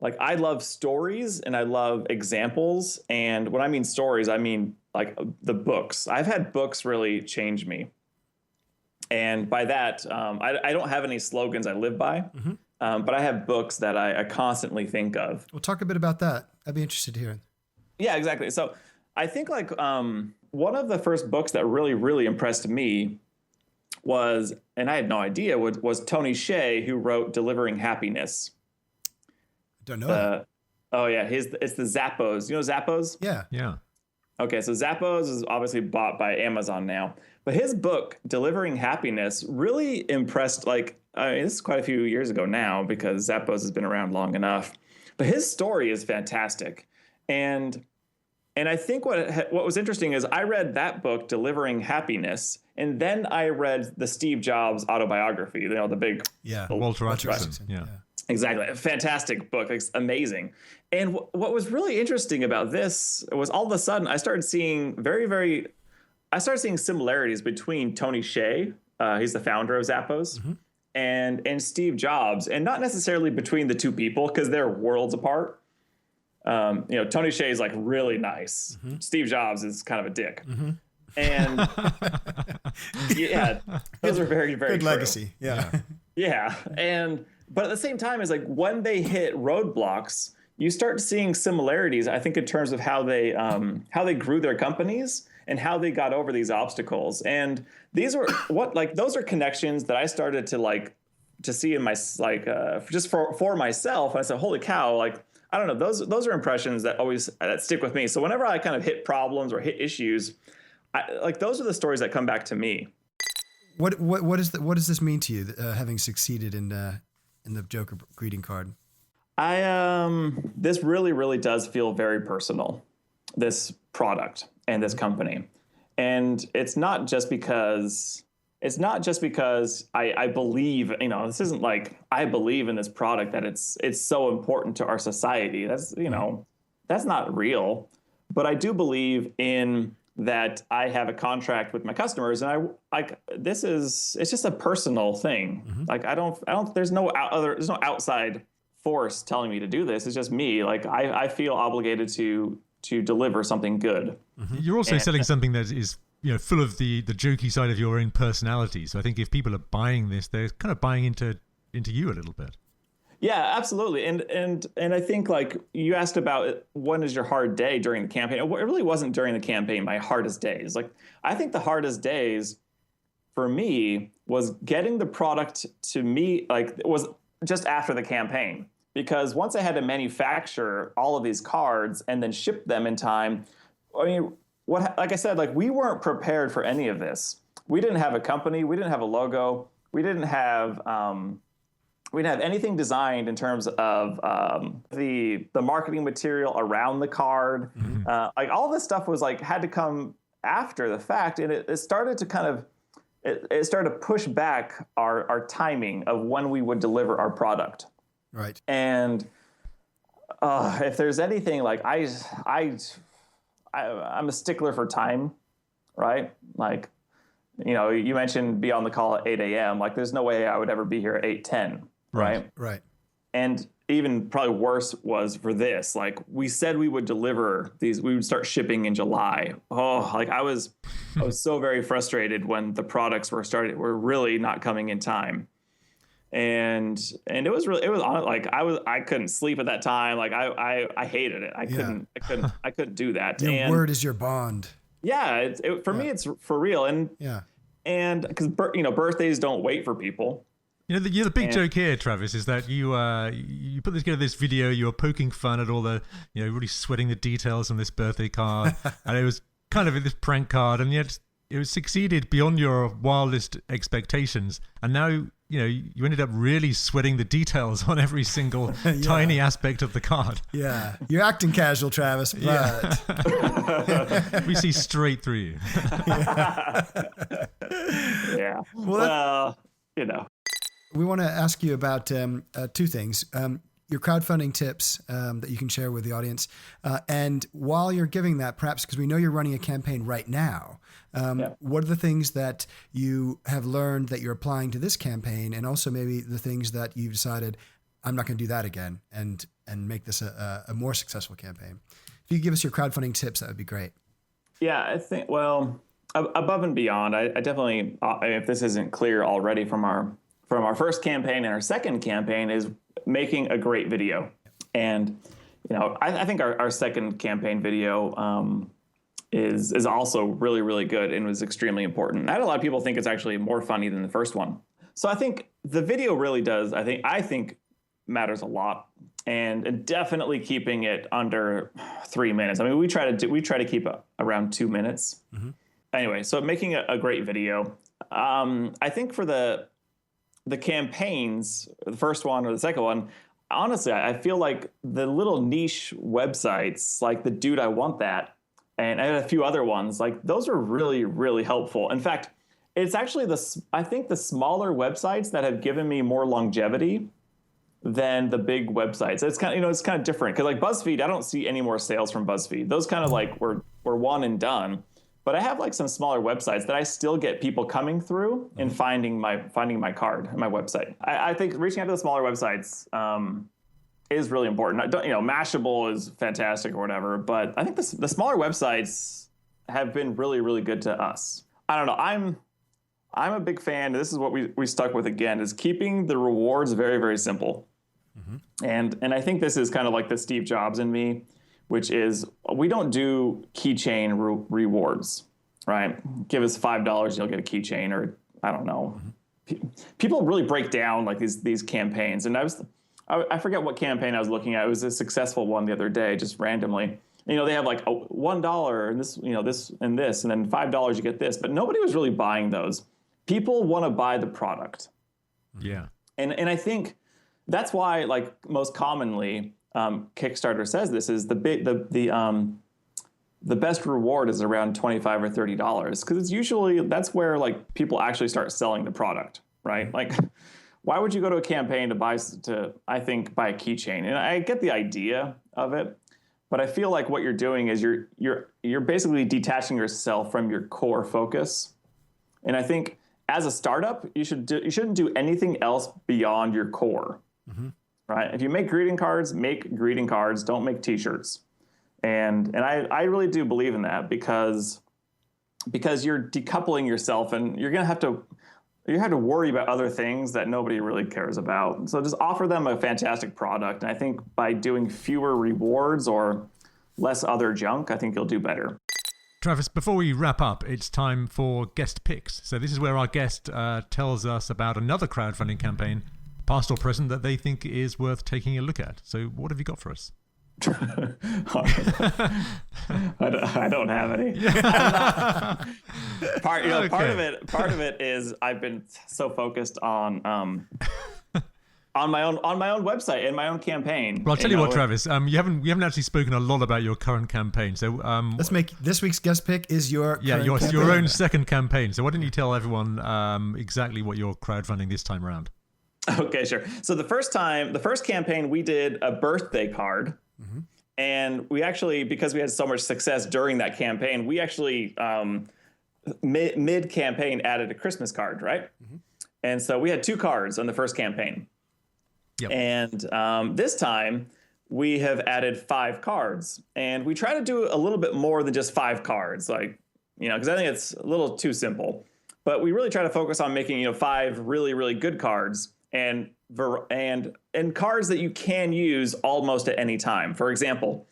like, I love stories and I love examples. And when I mean stories, I mean like the books. I've had books really change me. And by that, I don't have any slogans I live by, mm-hmm. But I have books that I constantly think of. We'll talk a bit about that. I'd be interested to hear. Yeah, exactly. So I think like one of the first books that really, really impressed me was, and I had no idea, was Tony Hsieh, who wrote Delivering Happiness. Don't know. Oh yeah, it's the Zappos. You know Zappos? Yeah. Okay, so Zappos is obviously bought by Amazon now, but his book Delivering Happiness really impressed. Like, I mean, this is quite a few years ago now because Zappos has been around long enough. But his story is fantastic, and I think what was interesting is I read that book Delivering Happiness, and then I read the Steve Jobs autobiography. The big Walter Isaacson. Yeah. Exactly. A fantastic book. It's amazing. And what was really interesting about this was all of a sudden I started seeing similarities between Tony Hsieh, he's the founder of Zappos, mm-hmm. and Steve Jobs, and not necessarily between the two people because they're worlds apart. Tony Hsieh is like really nice. Mm-hmm. Steve Jobs is kind of a dick. Mm-hmm. And yeah, those are very, very good true. Legacy. Yeah. Yeah. But at the same time, it's like when they hit roadblocks, you start seeing similarities, I think, in terms of how they grew their companies and how they got over these obstacles. And these were those are connections that I started to see in my just for myself. I said, holy cow, like, I don't know, those are impressions that stick with me. So whenever I kind of hit problems or hit issues, those are the stories that come back to me. What does this mean to you, having succeeded in the Joker greeting card? This really, really does feel very personal, this product and this company. And it's not just because I believe, this isn't like I believe in this product that it's so important to our society. That's not real. But I do believe in that I have a contract with my customers, and it's just a personal thing. Mm-hmm. Like there's no outside force telling me to do this. It's just me. Like I feel obligated to deliver something good. Mm-hmm. You're also selling something that is full of the jokey side of your own personality. So I think if people are buying this, they're kind of buying into you a little bit. Yeah, absolutely. And I think like you asked about when is your hard day during the campaign. It really wasn't during the campaign my hardest days. Like I think the hardest days for me was getting the product to me, like it was just after the campaign. Because once I had to manufacture all of these cards and then ship them in time, I mean, like I said, like we weren't prepared for any of this. We didn't have a company. We didn't have a logo. We didn't have we didn't have anything designed in terms of the marketing material around the card. Like all this stuff was like had to come after the fact, and it started to kind of it started to push back our timing of when we would deliver our product. Right. And if there's anything, like I'm a stickler for time, right? Like, you know, you mentioned be on the call at 8 a.m. Like, there's no way I would ever be here at 8:10, right? Right. And even probably worse was for this. Like, we said we would deliver these, we would start shipping in July. Oh, like I was so very frustrated when the products were really not coming in time. And it was like I couldn't sleep at that time. Like I hated it. I couldn't do that. Your word is your bond. Yeah, for me it's for real. And because birthdays don't wait for people. You know, the big joke here, Travis, is that you put together this video. You were poking fun at all the, really sweating the details on this birthday card, and it was kind of this prank card, and yet it was succeeded beyond your wildest expectations. And now, you ended up really sweating the details on every single tiny aspect of the card. Yeah, you're acting casual, Travis, but we see straight through you. Yeah. Well, We want to ask you about two things. Your crowdfunding tips that you can share with the audience. And while you're giving that, perhaps because we know you're running a campaign right now, what are the things that you have learned that you're applying to this campaign, and also maybe the things that you've decided, I'm not going to do that again, and make this a more successful campaign? If you could give us your crowdfunding tips, that would be great. Yeah, I think, well, above and beyond, I definitely, if this isn't clear already from our first campaign and our second campaign, is making a great video. And, I think our second campaign video is also really, really good and was extremely important. I had a lot of people think it's actually more funny than the first one. So I think the video really does, I think matters a lot, and definitely keeping it under 3 minutes. I mean, we try to keep it around 2 minutes. Mm-hmm. Anyway, so making a great video. I think for the campaigns, the first one or the second one, honestly, I feel like the little niche websites, like the Dude, I Want That, and I had a few other ones, like those are really, really helpful. In fact, it's actually I think the smaller websites that have given me more longevity than the big websites. It's kind of, it's kind of different, because like BuzzFeed, I don't see any more sales from BuzzFeed. Those kind of like were one and done. But I have like some smaller websites that I still get people coming through and finding my card and my website. I think reaching out to the smaller websites is really important. Mashable is fantastic or whatever, but I think the smaller websites have been really, really good to us. I don't know. I'm a big fan. This is what we stuck with again, is keeping the rewards very, very simple. Mm-hmm. And I think this is kind of like the Steve Jobs in me, which is we don't do keychain rewards, right? Give us $5, you'll get a keychain, or I don't know. Mm-hmm. People really break down like these campaigns, and I forget what campaign I was looking at. It was a successful one the other day, just randomly. They have like $1 and this, this and this, and then $5 you get this, but nobody was really buying those. People want to buy the product. Yeah, and I think that's why, like most commonly, Kickstarter says this is the best reward is around $25 or $30, because it's usually that's where like people actually start selling the product, right? Like, why would you go to a campaign to buy a keychain? And I get the idea of it, but I feel like what you're doing is you're basically detaching yourself from your core focus. And I think as a startup, you shouldn't do anything else beyond your core. Mm-hmm. Right? If you make greeting cards, don't make t-shirts. And I really do believe in that, because you're decoupling yourself, and you're going to have to worry about other things that nobody really cares about. So just offer them a fantastic product. And I think by doing fewer rewards or less other junk, I think you'll do better. Travis, before we wrap up, it's time for guest picks. So this is where our guest tells us about another crowdfunding campaign, past or present, that they think is worth taking a look at. So what have you got for us? I don't have any. Part of it is I've been so focused on on my own website and my own campaign. Well, I'll tell you what, Travis. We haven't actually spoken a lot about your current campaign. So let's make this week's guest pick is your your own second campaign. So why don't you tell everyone exactly what you're crowdfunding this time around? Okay, sure. So the first campaign, we did a birthday card. Mm-hmm. And we actually, because we had so much success during that campaign, we actually mid-campaign added a Christmas card, right? Mm-hmm. And so we had 2 cards on the first campaign. Yep. And this time we have added 5 cards. And we try to do a little bit more than just 5 cards, like, because I think it's a little too simple. But we really try to focus on making, 5 really, really good cards and cards that you can use almost at any time. For example,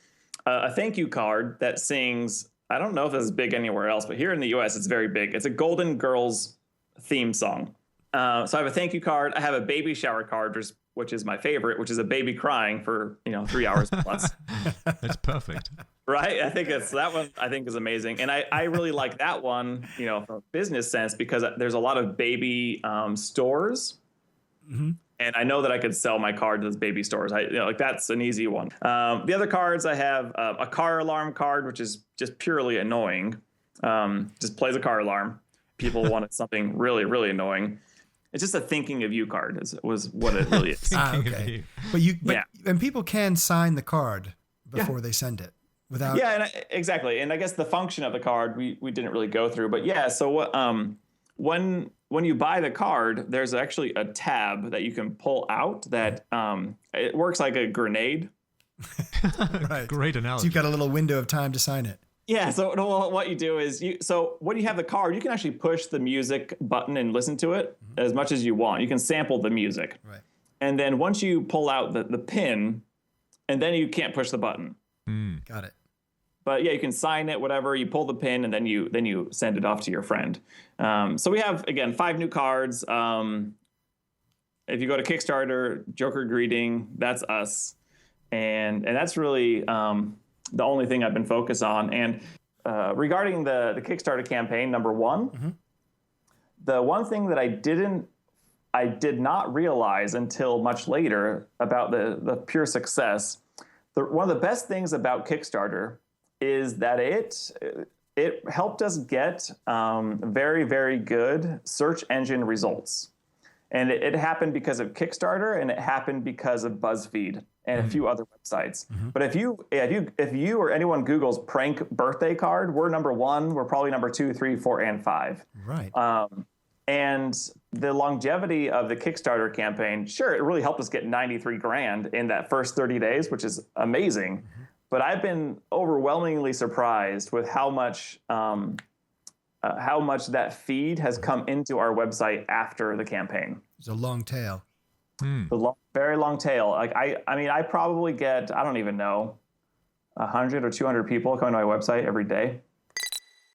a thank you card that sings, I don't know if this is big anywhere else, but here in the US, it's very big. It's a Golden Girls theme song. So I have a thank you card. I have a baby shower card, which is my favorite, which is a baby crying for, 3 hours plus. That's perfect. Right? I think that one I think is amazing. And I really like that one, from a business sense, because there's a lot of baby stores. Mm-hmm. And I know that I could sell my card to those baby stores. That's an easy one. The other cards, I have a car alarm card, which is just purely annoying. Just plays a car alarm. People wanted something really, really annoying. It's just a thinking of you card was what it really is. Okay. And people can sign the card before they send it without. Yeah, exactly. And I guess the function of the card we didn't really go through, but yeah. So what when you buy the card, there's actually a tab that you can pull out that it works like a grenade. Right. Great analogy. So you've got a little window of time to sign it. Yeah. So what you do is when you have the card, you can actually push the music button and listen to it as much as you want. You can sample the music. Right. And then once you pull out the pin, and then you can't push the button. Got it. But yeah, you can sign it, whatever. You pull the pin, and then you send it off to your friend. So we have, again, 5 new cards. If you go to Kickstarter, Joker Greeting, that's us, and that's really the only thing I've been focused on. And regarding the Kickstarter campaign, number 1, mm-hmm. the one thing that I did not realize until much later about the pure success. One of the best things about Kickstarter is that it helped us get very, very good search engine results. And it happened because of Kickstarter, and it happened because of BuzzFeed and a few other websites. Mm-hmm. But if you or anyone Googles prank birthday card, we're number 1. We're probably number 2, 3, 4, and 5. Right. And the longevity of the Kickstarter campaign, sure, it really helped us get $93,000 in that first 30 days, which is amazing. Mm-hmm. But I've been overwhelmingly surprised with how much that feed has come into our website after the campaign. It's a long tail. Very long tail. Like I probably get, I don't even know, 100 or 200 people coming to my website every day.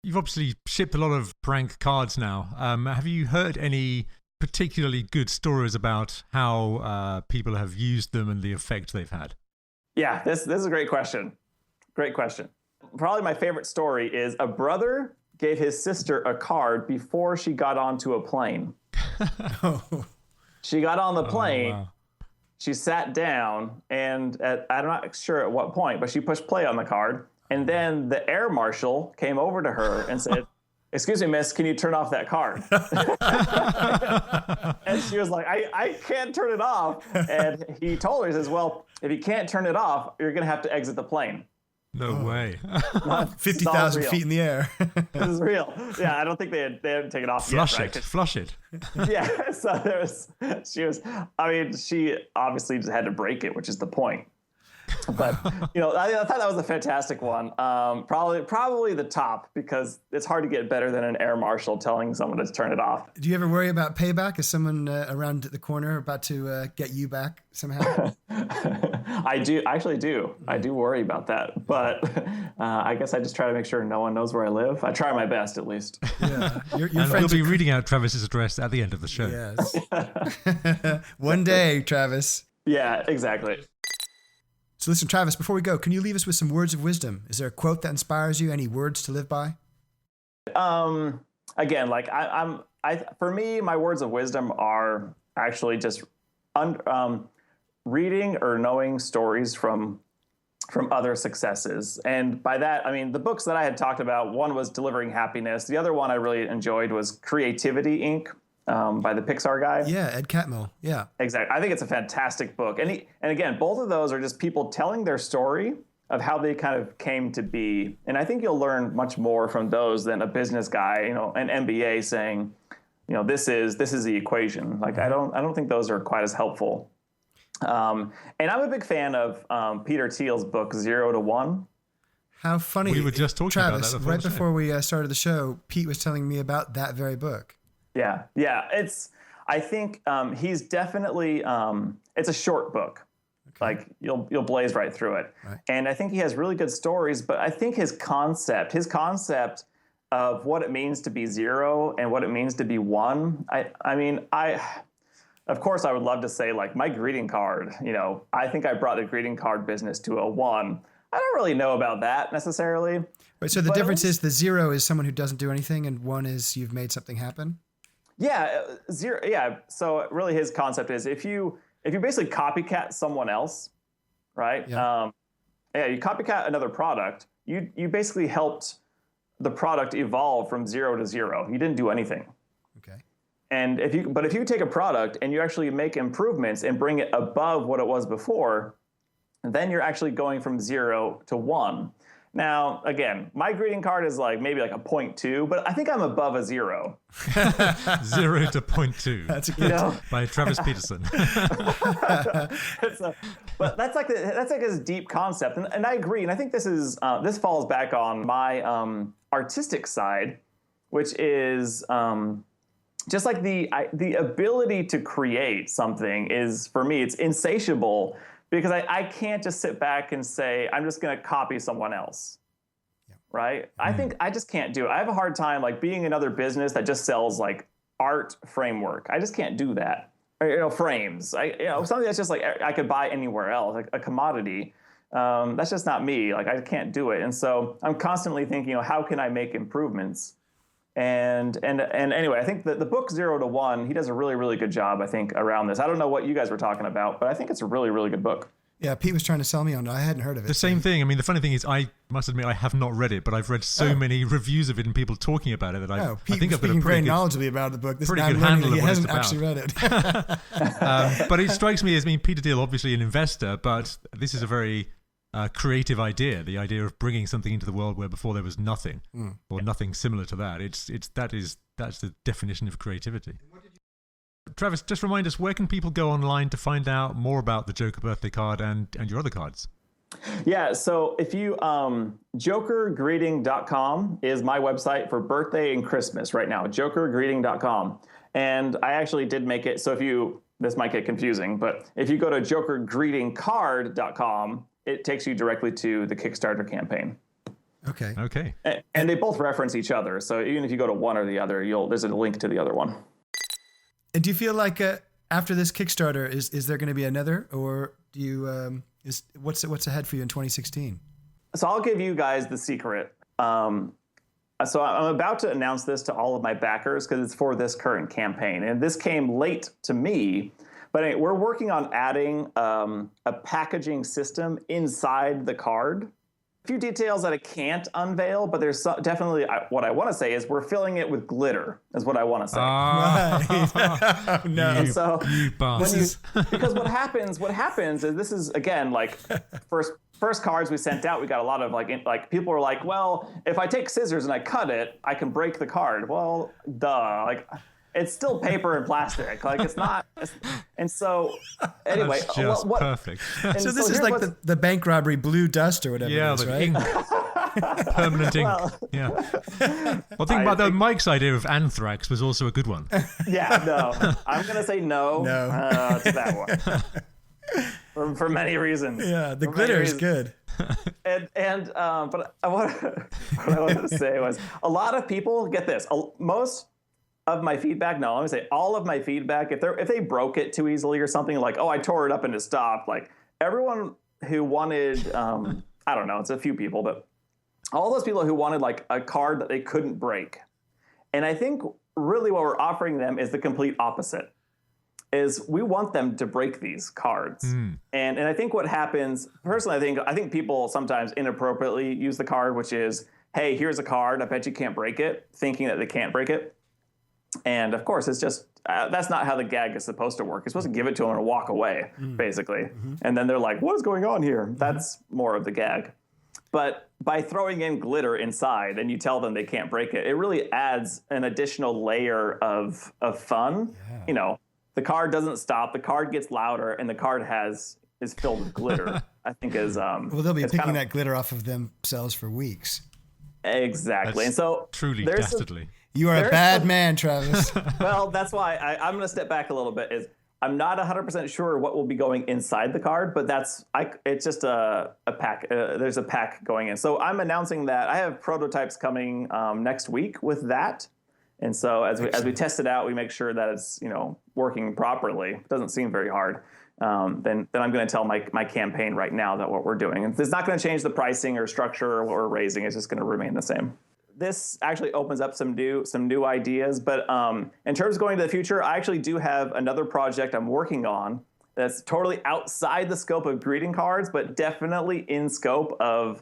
You've obviously shipped a lot of prank cards now. Have you heard any particularly good stories about how people have used them and the effect they've had? Yeah, this is a great question. Great question. Probably my favorite story is a brother gave his sister a card before she got onto a plane. She got on the plane. Wow. She sat down, and I'm not sure at what point, but she pushed play on the card. And then the air marshal came over to her and said, "Excuse me, miss, can you turn off that card?" And she was like, I can't turn it off. And he told her, he says, "Well, if you can't turn it off, you're going to have to exit the plane." No way. 50,000 feet in the air. This is real. Yeah, I don't think they hadn't taken it off Flush yet. Right? Flush it. Yeah, so she obviously just had to break it, which is the point. But I thought that was a fantastic one. Probably the top, because it's hard to get better than an air marshal telling someone to turn it off. Do you ever worry about payback? Is someone around the corner about to get you back somehow? I do. I actually do. I do worry about that. But I guess I just try to make sure no one knows where I live. I try my best, at least. Yeah. Your and friends we'll be reading out Travis's address at the end of the show. Yes. One day, Travis. Yeah, exactly. So listen, Travis, before we go, can you leave us with some words of wisdom? Is there a quote that inspires you? Any words to live by? Again, like for me, my words of wisdom are actually just reading or knowing stories from other successes. And by that, I mean, the books that I had talked about, one was Delivering Happiness. The other one I really enjoyed was Creativity, Inc. By the Pixar guy. Yeah, Ed Catmull. Yeah. Exactly. I think it's a fantastic book. And again, both of those are just people telling their story of how they kind of came to be. And I think you'll learn much more from those than a business guy, an MBA saying, this is the equation. Like, I don't think those are quite as helpful. And I'm a big fan of Peter Thiel's book, 0 to 1. How funny. We were just talking Travis, about that right before we started the show, Pete was telling me about that very book. Yeah. I think he's definitely, it's a short book. Okay. Like you'll blaze right through it. Right. And I think he has really good stories, but I think his concept of what it means to be 0 and what it means to be 1. Of course, I would love to say, like, my greeting card, I think I brought the greeting card business to a 1. I don't really know about that necessarily. Right, so the difference is the 0 is someone who doesn't do anything, and 1 is you've made something happen? Yeah, 0. Yeah. So really his concept is if you basically copycat someone else, right? Yeah. You copycat another product, you basically helped the product evolve from 0 to 0. You didn't do anything. Okay. And if you take a product and you actually make improvements and bring it above what it was before, then you're actually going from 0 to 1. Now, again, my greeting card is maybe like a 0.2, but I think I'm above a 0. 0 to 0.2. That's a good by Travis Peterson. But that's like his deep concept, and I agree. And I think this falls back on my artistic side, which is just like the ability to create something is, for me, it's insatiable. Because I can't just sit back and say, I'm just going to copy someone else, right? I think I just can't do it. I have a hard time being another business that just sells art framework. I just can't do that. Or, frames. Something that's just I could buy anywhere else, like a commodity. That's just not me. I can't do it. And so I'm constantly thinking, how can I make improvements? And anyway, I think the book 0 to 1, he does a really, really good job, I think, around this. I don't know what you guys were talking about, but I think it's a really, really good book. Yeah, Pete was trying to sell me on it. I hadn't heard of it. The same thing. I mean, the funny thing is, I must admit, I have not read it, but I've read so many reviews of it and people talking about it that I think I've got a very knowledgeably about the book. Pretty good handle of what it's hasn't about. actually read it. But it strikes me as, Peter Thiel, obviously an investor, but this is a very creative idea. The idea of bringing something into the world where before there was nothing, or nothing similar to that. That's the definition of creativity. Travis, just remind us, where can people go online to find out more about the Joker birthday card and your other cards? Yeah, so if you, jokergreeting.com is my website for birthday and Christmas right now, jokergreeting.com. And I actually did make it, so this might get confusing, but if you go to jokergreetingcard.com, it takes you directly to the Kickstarter campaign. Okay. And they both reference each other. So even if you go to one or the other, there's a link to the other one. And do you feel like after this Kickstarter, is there going to be another, or do you what's ahead for you in 2016? So I'll give you guys the secret. So I'm about to announce this to all of my backers because it's for this current campaign, and this came late to me. But anyway, we're working on adding a packaging system inside the card. A few details that I can't unveil, but there's definitely what I want to say is we're filling it with glitter, is what I want to say. Right. No. So you bastards. Because what happens is this is, again, first cards we sent out, we got a lot of people were like, well, if I take scissors and I cut it, I can break the card. Well, duh. It's still paper and plastic. It's not. And so, anyway. That's just perfect. So this is like the bank robbery blue dust or whatever it is, right? Ink. Permanent ink. Yeah. Well, think about Mike's idea of anthrax was also a good one. Yeah, no. I'm going to say no. To that one. For many reasons. Yeah, the glitter is good. But what I wanted to say was a lot of people, get this, most of my feedback, no, let me say all of my feedback, if they broke it too easily or something, I tore it up and it stopped, everyone who wanted, I don't know, it's a few people, but all those people who wanted a card that they couldn't break. And I think really what we're offering them is the complete opposite. is we want them to break these cards. And I think what happens, personally, I think people sometimes inappropriately use the card, which is, hey, here's a card, I bet you can't break it, thinking that they can't break it. And of course, it's just, that's not how the gag is supposed to work. You're supposed to give it to them and walk away, basically. And then they're like, what is going on here? That's more of the gag. But by throwing in glitter inside and you tell them they can't break it, it really adds an additional layer of fun. Yeah. You know, the card doesn't stop, the card gets louder, and the card is filled with glitter. I think is well, they'll be picking that glitter off of themselves for weeks. Exactly. That's and so truly dastardly. You are a bad man, Travis. Well, that's why I'm going to step back a little bit. Is I'm not 100% sure what will be going inside the card, but it's just a pack. There's a pack going in. So I'm announcing that I have prototypes coming next week with that. And so as we test it out, we make sure that it's, you know, working properly. It doesn't seem very hard. Then I'm going to tell my campaign right now that what we're doing. And it's not going to change the pricing or structure or what we're raising. It's just going to remain the same. This actually opens up some new ideas. But in terms of going to the future, I actually do have another project I'm working on that's totally outside the scope of greeting cards, but definitely in scope of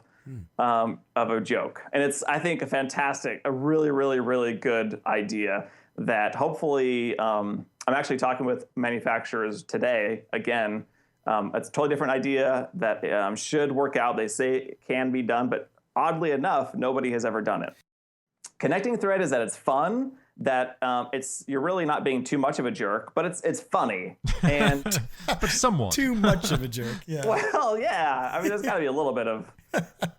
a joke. And it's, I think, a really, really, really good idea that hopefully I'm actually talking with manufacturers today. Again, it's a totally different idea that should work out. They say it can be done, but oddly enough, nobody has ever done it. Connecting thread is that it's fun, that you're really not being too much of a jerk, but it's funny. And but somewhat. Too much of a jerk, yeah. Well, yeah. I mean, there's got to be a little bit of...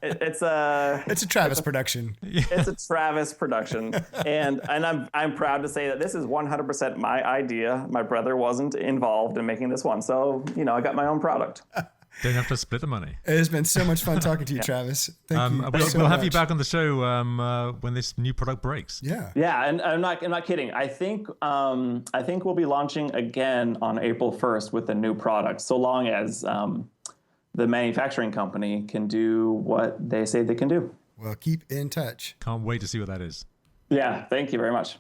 It's a Travis production. It's a Travis production. And I'm proud to say that this is 100% my idea. My brother wasn't involved in making this one. So, you know, I got my own product. Don't have to split the money. It has been so much fun talking to you, Travis. Thank you. We'll have you back on the show when this new product breaks. Yeah. Yeah, and I'm not kidding. I think we'll be launching again on April 1st with a new product, so long as the manufacturing company can do what they say they can do. Well, keep in touch. Can't wait to see what that is. Yeah, thank you very much.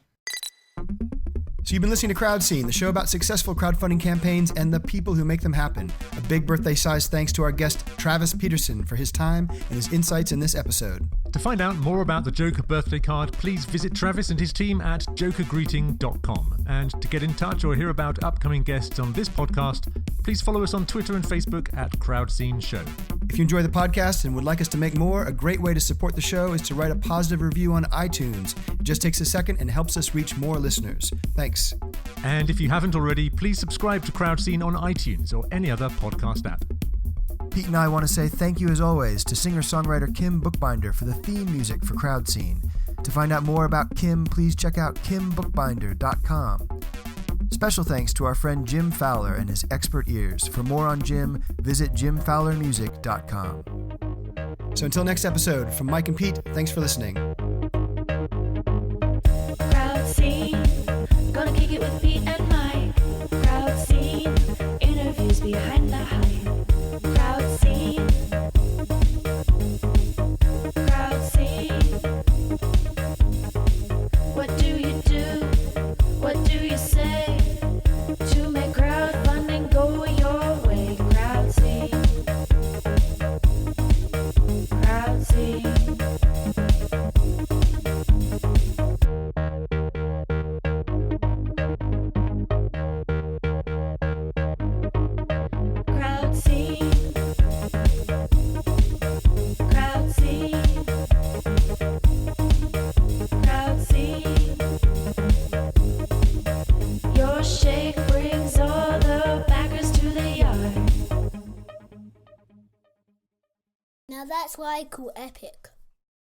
So you've been listening to Crowd Scene, the show about successful crowdfunding campaigns and the people who make them happen. A big birthday-sized thanks to our guest, Travis Peterson, for his time and his insights in this episode. To find out more about the Joker birthday card, please visit Travis and his team at jokergreeting.com. And to get in touch or hear about upcoming guests on this podcast, please follow us on Twitter and Facebook at Crowd Scene Show. If you enjoy the podcast and would like us to make more, a great way to support the show is to write a positive review on iTunes. It just takes a second and helps us reach more listeners. Thanks. And if you haven't already, please subscribe to Crowd Scene on iTunes or any other podcast app. Pete and I want to say thank you as always to singer-songwriter Kim Bookbinder for the theme music for Crowd Scene. To find out more about Kim, please check out kimbookbinder.com. Special thanks to our friend Jim Fowler and his expert ears. For more on Jim, visit jimfowlermusic.com. So until next episode, from Mike and Pete, thanks for listening. Crowd scene, gonna kick it with Pete and Mike. Crowd scene, interviews behind the hype. Crowd scene, crowd scene. What do you do? What do you say to make crowdfunding go your way? Crowd scene, crowd scene. Crowd scene, crowd scene, crowd scene. Your shake brings all the backers to the yard. Now that's what I call epic.